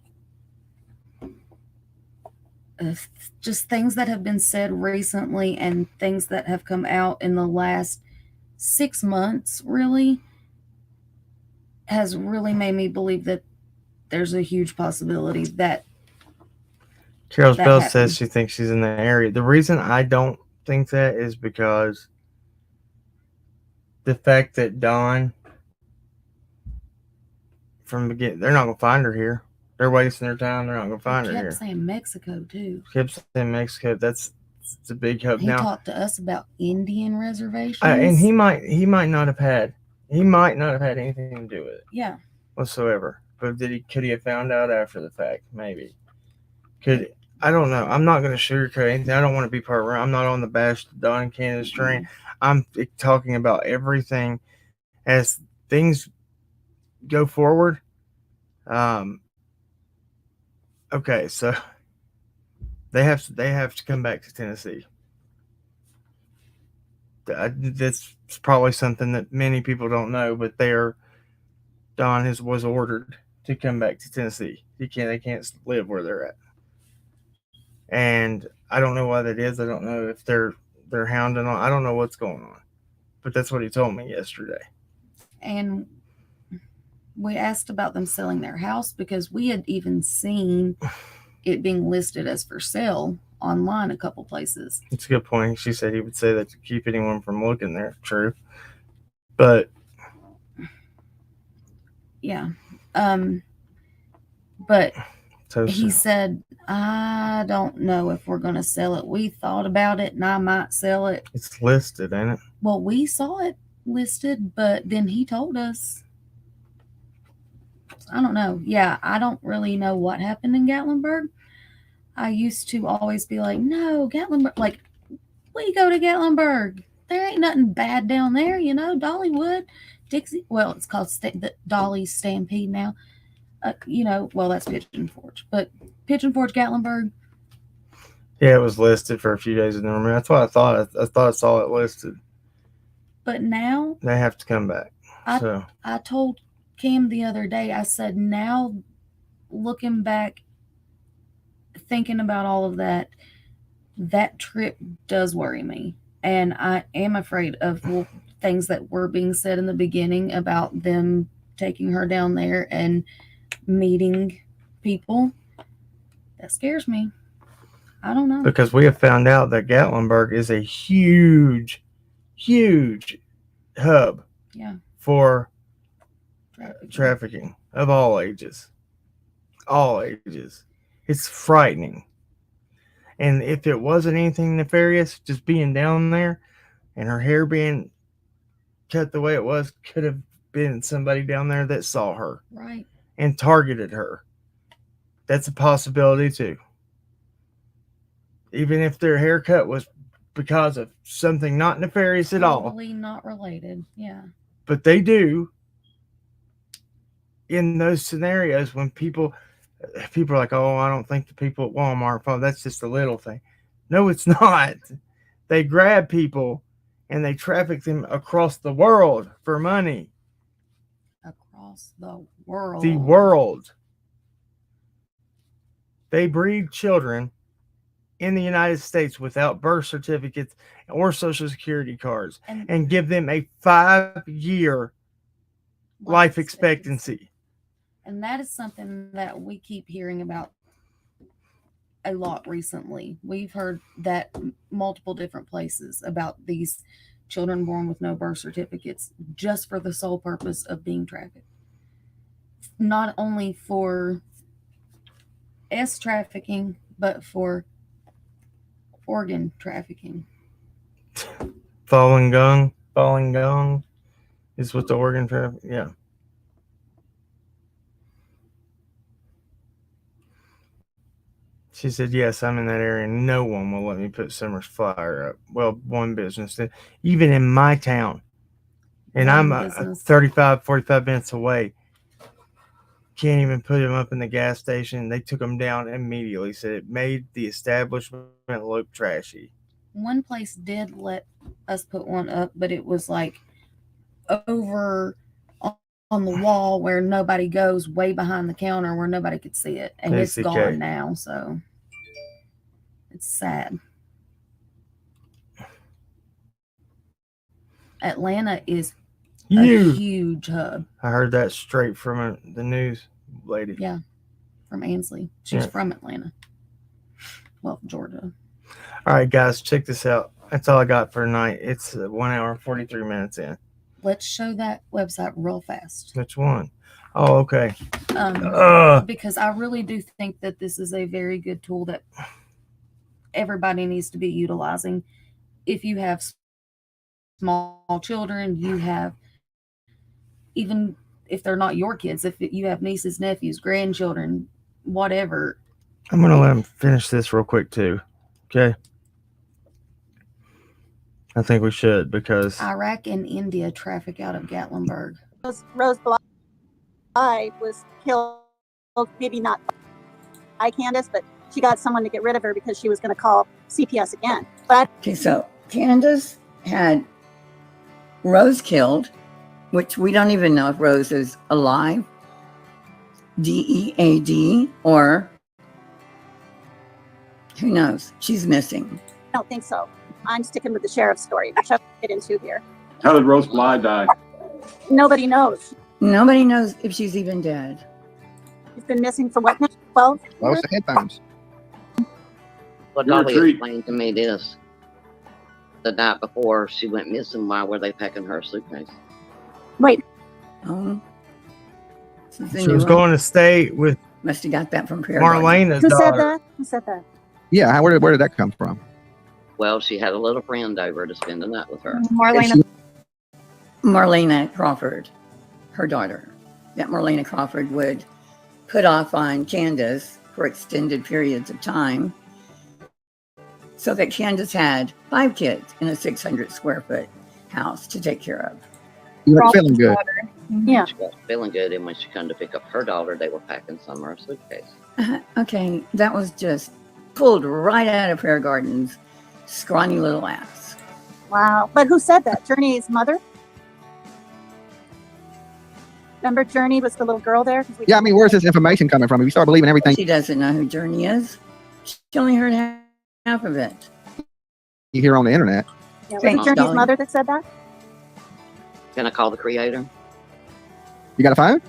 just things that have been said recently and things that have come out in the last 6 months really has really made me believe that there's a huge possibility that Carol's Bell happened. says she thinks she's in the area. The reason I don't think that is because the fact that Dawn from the beginning, they're not going to find her here. They're wasting their time. They're not going to find her here. Kept saying Mexico too. Kept saying Mexico. That's a big hope. He now talked to us about Indian reservations, and he might not have had anything to do with it. Yeah. Whatsoever. But could he have found out after the fact? Maybe. I don't know. I'm not going to sugarcoat anything. I don't want to be part of it. I'm not on the bash Dawn and Candace train. I'm talking about everything as things go forward. Okay, so they have to come back to Tennessee. That's probably something that many people don't know, but Dawn was ordered to come back to Tennessee. They can't live where they're at. And I don't know why that is. I don't know if they're hounding on. I don't know what's going on. But that's what he told me yesterday. And we asked about them selling their house because we had even seen it being listed as for sale online a couple places. It's a good point. She said he would say that to keep anyone from looking there. True. But yeah. But he said, I don't know if we're going to sell it. We thought about it and I might sell it. It's listed, ain't it? Well, we saw it listed, but then he told us. I don't know. Yeah, I don't really know what happened in Gatlinburg. I used to always be like, no, Gatlinburg, like, we go to Gatlinburg. There ain't nothing bad down there, Dollywood, Dixie. Well, it's called the Dolly Stampede now. Well, that's Pigeon Forge. But Pigeon Forge, Gatlinburg. Yeah, it was listed for a few days in the room. That's what I thought. I thought I saw it listed. But now they have to come back. I told Cam the other day, I said, now looking back, thinking about all of that, that trip does worry me. And I am afraid of things that were being said in the beginning about them taking her down there and meeting people. That scares me. I don't know. Because we have found out that Gatlinburg is a huge, huge hub for trafficking of all ages. All ages. It's frightening. And if it wasn't anything nefarious, just being down there and her hair being cut the way it was, could have been somebody down there that saw her. Right. And targeted her. That's a possibility too. Even if their haircut was because of something not nefarious at all. Totally not related. Yeah. But they do in those scenarios when people are like, oh, I don't think the people at Walmart, oh, that's just a little thing. No, it's not. They grab people and they traffic them across the world for money. Across the world. The world. They breed children in the United States without birth certificates or social security cards and give them a 5-year life expectancy. And that is something that we keep hearing about a lot recently. We've heard that multiple different places about these children born with no birth certificates just for the sole purpose of being trafficked. Not only for trafficking, but for organ trafficking. Falling gun is what the organ traffic. Yeah. She said, yes, I'm in that area. No one will let me put Summer's flyer up. Well, one business, even in my town, and I'm 35, 45 minutes away, can't even put them up in the gas station. They took them down immediately. Said it made the establishment look trashy. One place did let us put one up, but it was like over on the wall where nobody goes, way behind the counter where nobody could see it, and it's gone now. So it's sad. Atlanta is a huge hub. I heard that straight from the news lady. Yeah, from Ansley. She's from Atlanta. Well, Georgia. All right, guys, check this out. That's all I got for tonight. It's 1 hour and 43 minutes in. Let's show that website real fast. Which one? Oh, okay. Because I really do think that this is a very good tool that everybody needs to be utilizing. If you have small children, you have, even if they're not your kids, if you have nieces, nephews, grandchildren, whatever. I'm going to let them finish this real quick too. Okay. I think we should, because Iraq and India traffic out of Gatlinburg. Rose Bly was killed, maybe not by Candace, but she got someone to get rid of her because she was going to call CPS again. But okay, so Candace had Rose killed, which we don't even know if Rose is alive, DEAD, or who knows? She's missing. I don't think so. I'm sticking with the sheriff's story, which I'll get into here. How did Rose Bly die? Nobody knows. Nobody knows if she's even dead. She's been missing for what now? 12 years? Lost the headphones. Well, Dolly explained to me this. The night before she went missing, why were they packing her suitcase? Wait. Oh. She was going to stay with Must have got that from Marlena's Who daughter. said that? Who said that? Yeah, where did that come from? Well, she had a little friend over to spend the night with her. Marlena Crawford, her daughter. That Marlena Crawford would put off on Candace for extended periods of time, so that Candace had 5 kids in a 600 square foot house to take care of. You were feeling good. Yeah. She was feeling good, and when she come to pick up her daughter, they were packing Summer's suitcase. Okay, that was just pulled right out of Prayer Garden's scrawny little ass. Wow. But who said that? Journey's mother? Remember Journey was the little girl there? Yeah, I mean, where's this information coming from? If you start believing everything She doesn't know who Journey is. She only heard half of it. you hear on the internet. Yeah, was Thanks, it Journey's Dolly. mother that said that? Can I call the creator? You got a phone?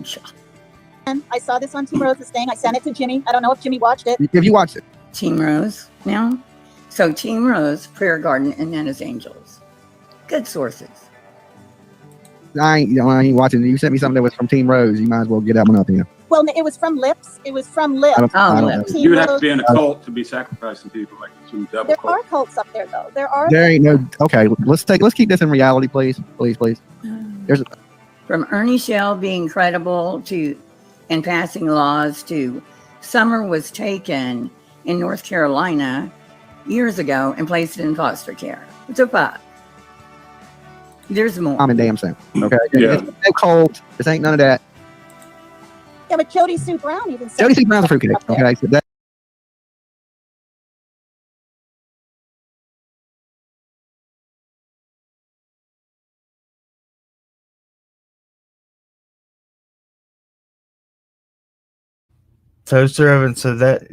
And I saw this on Team Rose's thing. I sent it to Jimmy. I don't know if Jimmy watched it. If you watched it. Team Rose now. So Team Rose, Prayer Garden, and Nana's Angels. Good sources. I ain't watching it. You sent me something that was from Team Rose. You might as well get that one up here. Well, it was from Lips. It was from Lips. I don't Oh, know. Team You would have to Rose- be in a cult to be sacrificing people like some devil There cult. are cults up there, though. There are. There ain't no. Okay, let's keep this in reality, please. There's From Ernie Shell being credible to and passing laws to Summer was taken in North Carolina years ago and placed in foster care. What the fuck? There's more. Common damn sense. Okay. Yeah. It's no cold. This ain't none of that. Yeah, but Jody Sue Brown even said Jody C. Brown's a fruitcake. up there. Okay. So that, Toaster oven. So that,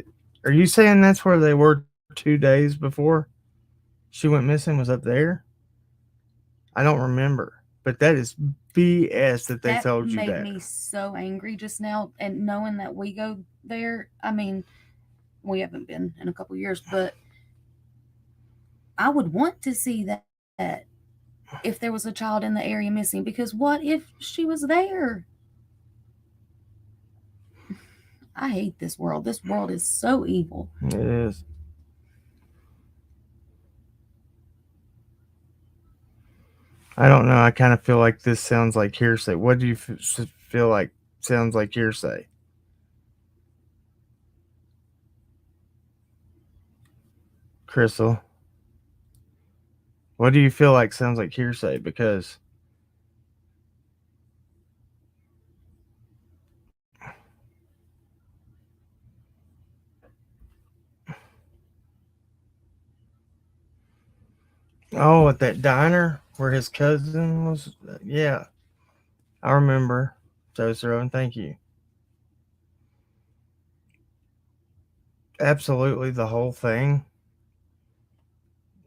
are you saying that's where they were 2 days before she went missing? Was up there? I don't remember, but that is BS that they told you made that. me so angry just now, and knowing that we go there. I mean, we haven't been in a couple years, but I would want to see that if there was a child in the area missing, because what if she was there? I hate this world. This world is so evil. It is. I don't know. I kind of feel like this sounds like hearsay. What do you feel like sounds like hearsay? Crystal, what do you feel like sounds like hearsay? Because oh, at that diner where his cousin was, yeah, I remember. Toaster oven, thank you. Absolutely, the whole thing.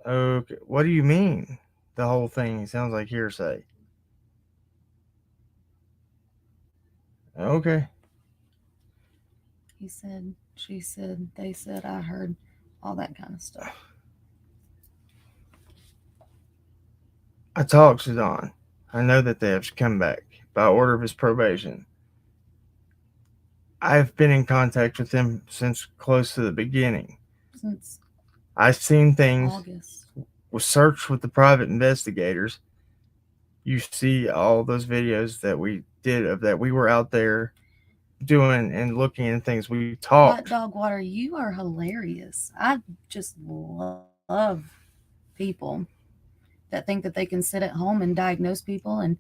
Okay, what do you mean? The whole thing sounds like hearsay. Okay. He said, she said, they said, I heard, all that kind of stuff. I talked to Don. I know that they have come back by order of his probation. I've been in contact with them since close to the beginning. Since I've seen things. August. Was searched with the private investigators. You see all those videos that we did of that. We were out there doing and looking at things. We Hot talked. Dog Water, you are hilarious. I just love people that think that they can sit at home and diagnose people and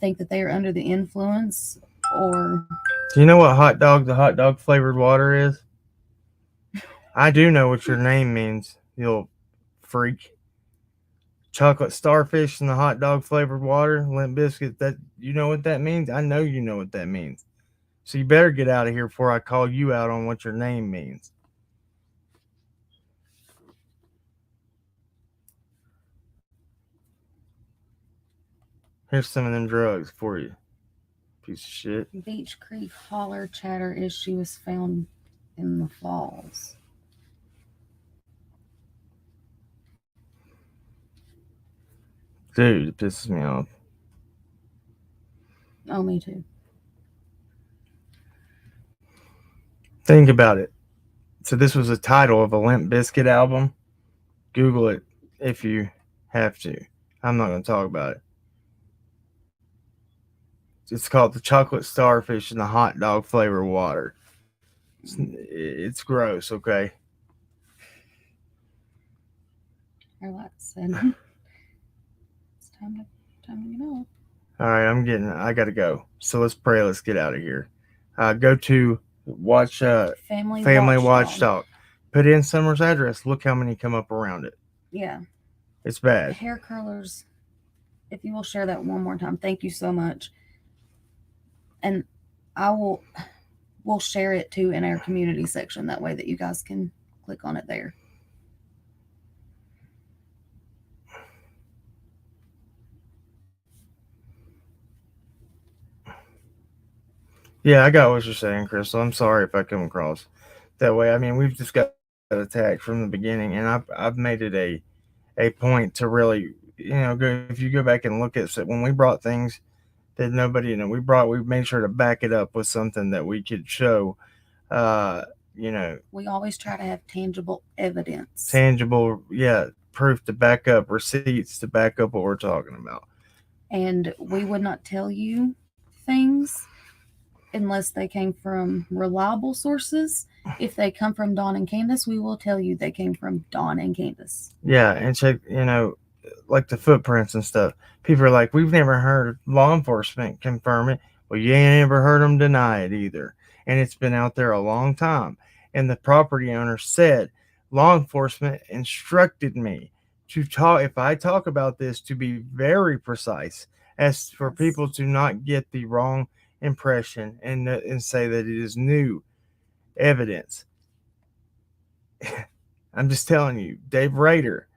think that they are under the influence. Or Do you know what the hot dog flavored water is? I do know what your name means, you little freak. Chocolate starfish and the hot dog flavored water, Limp Biscuit. That, you know what that means? I know you know what that means. So you better get out of here before I call you out on what your name means. Here's some of them drugs for you, piece of shit. Beach Creek holler chatter issue was found in the falls. Dude, it pisses me off. Oh, me too. Think about it. So this was the title of a Limp Bizkit album. Google it if you have to. I'm not going to talk about it. It's called the Chocolate Starfish and the Hot Dog Flavor Water. It's gross, okay? Relax, said. It's time to get off. All right, I got to go. So let's pray. Let's get out of here. Go to watch Family Watchdog. Put in Summer's address. Look how many come up around it. Yeah. It's bad. Hair curlers. If you will share that one more time, thank you so much. And we'll share it too in our community section. That way that you guys can click on it there. Yeah, I got what you're saying, Crystal. I'm sorry if I come across that way. I mean, we've just got attacked from the beginning, and I've made it a point to really, if you go back and look at it, when we brought things that nobody, we made sure to back it up with something that we could show. We always try to have tangible evidence. Proof to back up, receipts to back up what we're talking about. And we would not tell you things unless they came from reliable sources. If they come from Dawn and Candace, we will tell you they came from Dawn and Candace. Yeah, and check, like the footprints and stuff. People are like, we've never heard law enforcement confirm it. Well, you ain't ever heard them deny it either. And it's been out there a long time. And the property owner said, law enforcement instructed me to talk, if I talk about this, to be very precise, as for people to not get the wrong impression and say that it is new evidence. I'm just telling you, Dave Rader,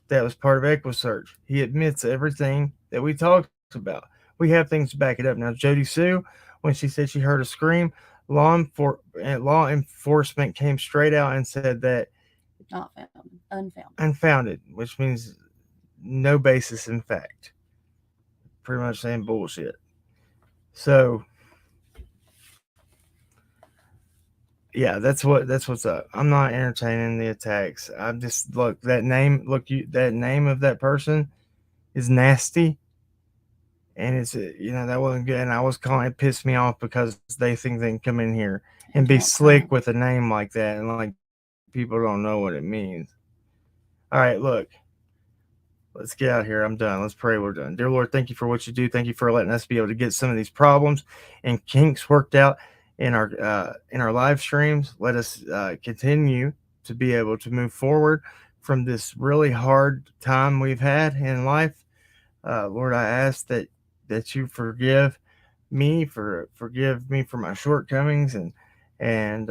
that was part of EquiSearch. He admits everything that we talked about. We have things to back it up. Now, Jody Sue, when she said she heard a scream, law enforcement came straight out and said that Not found, unfounded, which means no basis in fact. Pretty much saying bullshit. So, yeah, that's what's up. I'm not entertaining the attacks. I'm just that name of that person is nasty, and it's that wasn't good. And I was calling it, pissed me off because they think they can come in here and be slick with a name like that, and like people don't know what it means. All right, look, let's get out of here. I'm done. Let's pray. We're done. Dear Lord, thank you for what you do. Thank you for letting us be able to get some of these problems and kinks worked out in our live streams. Let us continue to be able to move forward from this really hard time we've had in life. Lord, I ask that you forgive me for my shortcomings and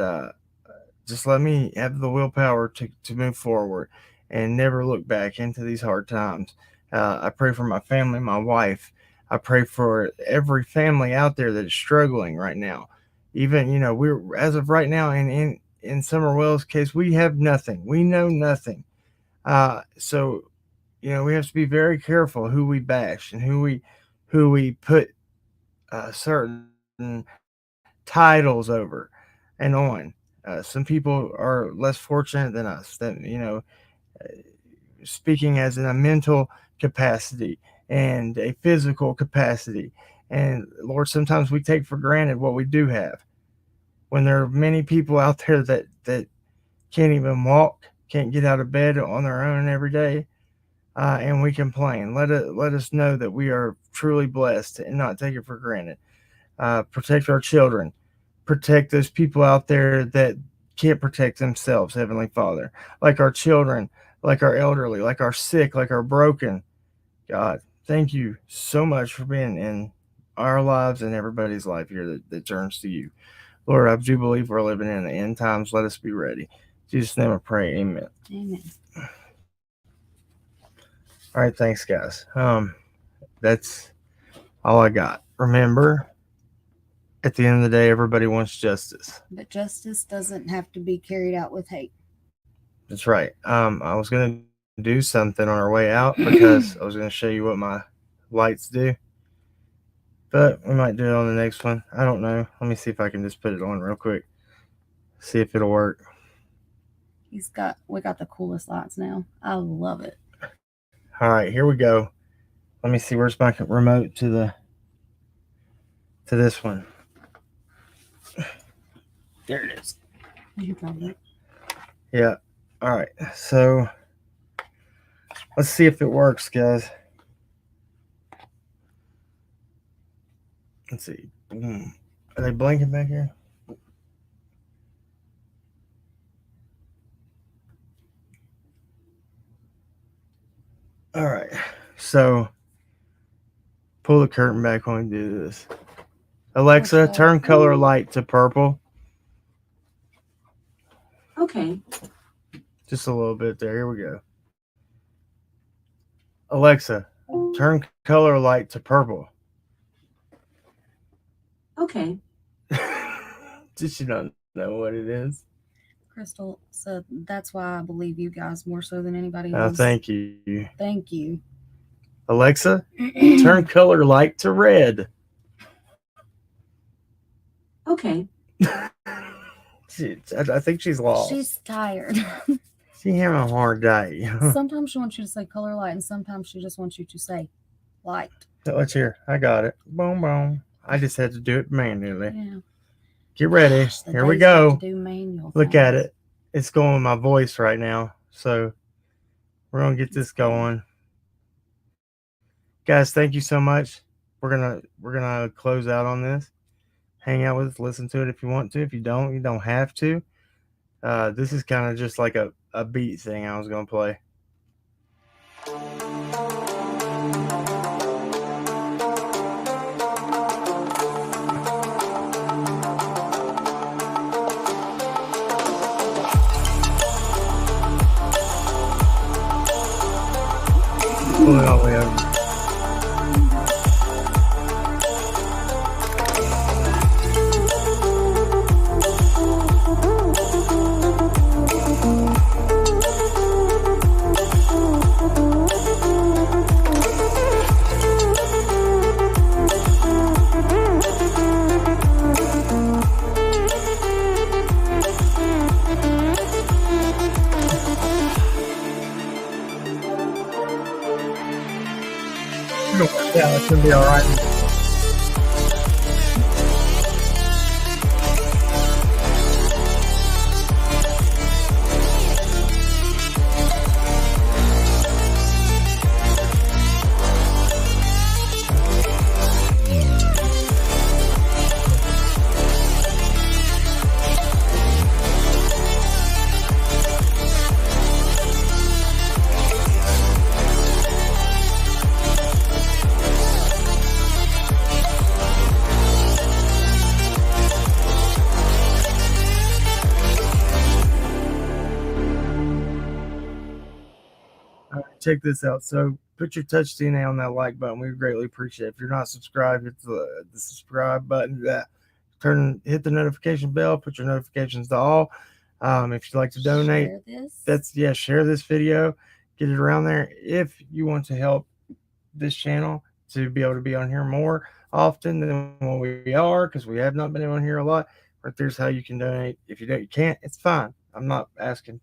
just let me have the willpower to move forward and never look back into these hard times. I pray for my family, my wife. I pray for every family out there that is struggling right now. Even, we're, as of right now, in Summer Wells' case, we have nothing. We know nothing. So, we have to be very careful who we bash and who we put certain titles over and on. Some people are less fortunate than us, that, speaking as in a mental capacity and a physical capacity. And Lord, sometimes we take for granted what we do have. When there are many people out there that can't even walk, can't get out of bed on their own every day, and we complain. Let us know that we are truly blessed and not take it for granted. Protect our children. Protect those people out there that can't protect themselves, Heavenly Father, like our children, like our elderly, like our sick, like our broken. God, thank you so much for being in our lives and everybody's life here that turns to you. Lord, I do believe we're living in the end times. Let us be ready. In Jesus' name I pray. Amen. Amen. All right, thanks, guys. That's all I got. Remember, at the end of the day, everybody wants justice. But justice doesn't have to be carried out with hate. That's right. I was going to do something on our way out because I was going to show you what my lights do. But we might do it on the next one. I don't know. Let me see if I can just put it on real quick. See if it'll work. We got the coolest lights now. I love it. All right, here we go. Let me see, where's my remote to this one. There it is. You probably. Yeah. All right. So let's see if it works, guys. Let's see. Are they blinking back here? All right. So pull the curtain back when we do this. Alexa, turn color light to purple. Okay. Just a little bit there. Here we go. Alexa, turn color light to purple. Okay. Did she not know what it is? Crystal said that's why I believe you guys more so than anybody Oh, else. thank you. Thank you. Alexa, turn color light to red. Okay. I think she's lost. She's tired. She's having a hard day. Sometimes she wants you to say color light, and sometimes she just wants you to say light. Let's hear. I got it. Boom, boom. I just had to do it manually. Yeah. Get ready. Gosh, the Here we days I have go. to do manual Look at things. it. It's going with my voice right now. So we're gonna get this That's cool. going. Guys, thank you so much. We're gonna close out on this. Hang out with us, listen to it if you want to. If you don't have to. This is kind of just like a beat thing I was gonna play. Pull it all the way over. Yeah, it's gonna be all right. Check this out. So put your touch DNA on that like button. We greatly appreciate it. If you're not subscribed, hit the subscribe button. Hit the notification bell. Put your notifications to all. If you'd like to donate, share this video, get it around there. If you want to help this channel to be able to be on here more often than what we are, because we have not been on here a lot. Right there's how you can donate. If you can't, it's fine. I'm not asking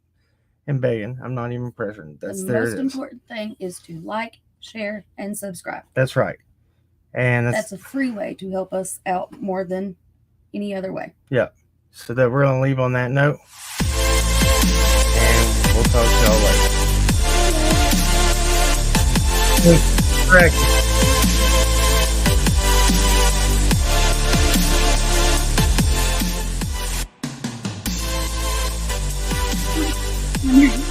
and begging. I'm not even pressuring. The most important thing is to like, share, and subscribe. That's right. And that's a free way to help us out more than any other way. Yeah. So that we're going to leave on that note. And we'll talk to y'all later. Crackin. Mm-hmm.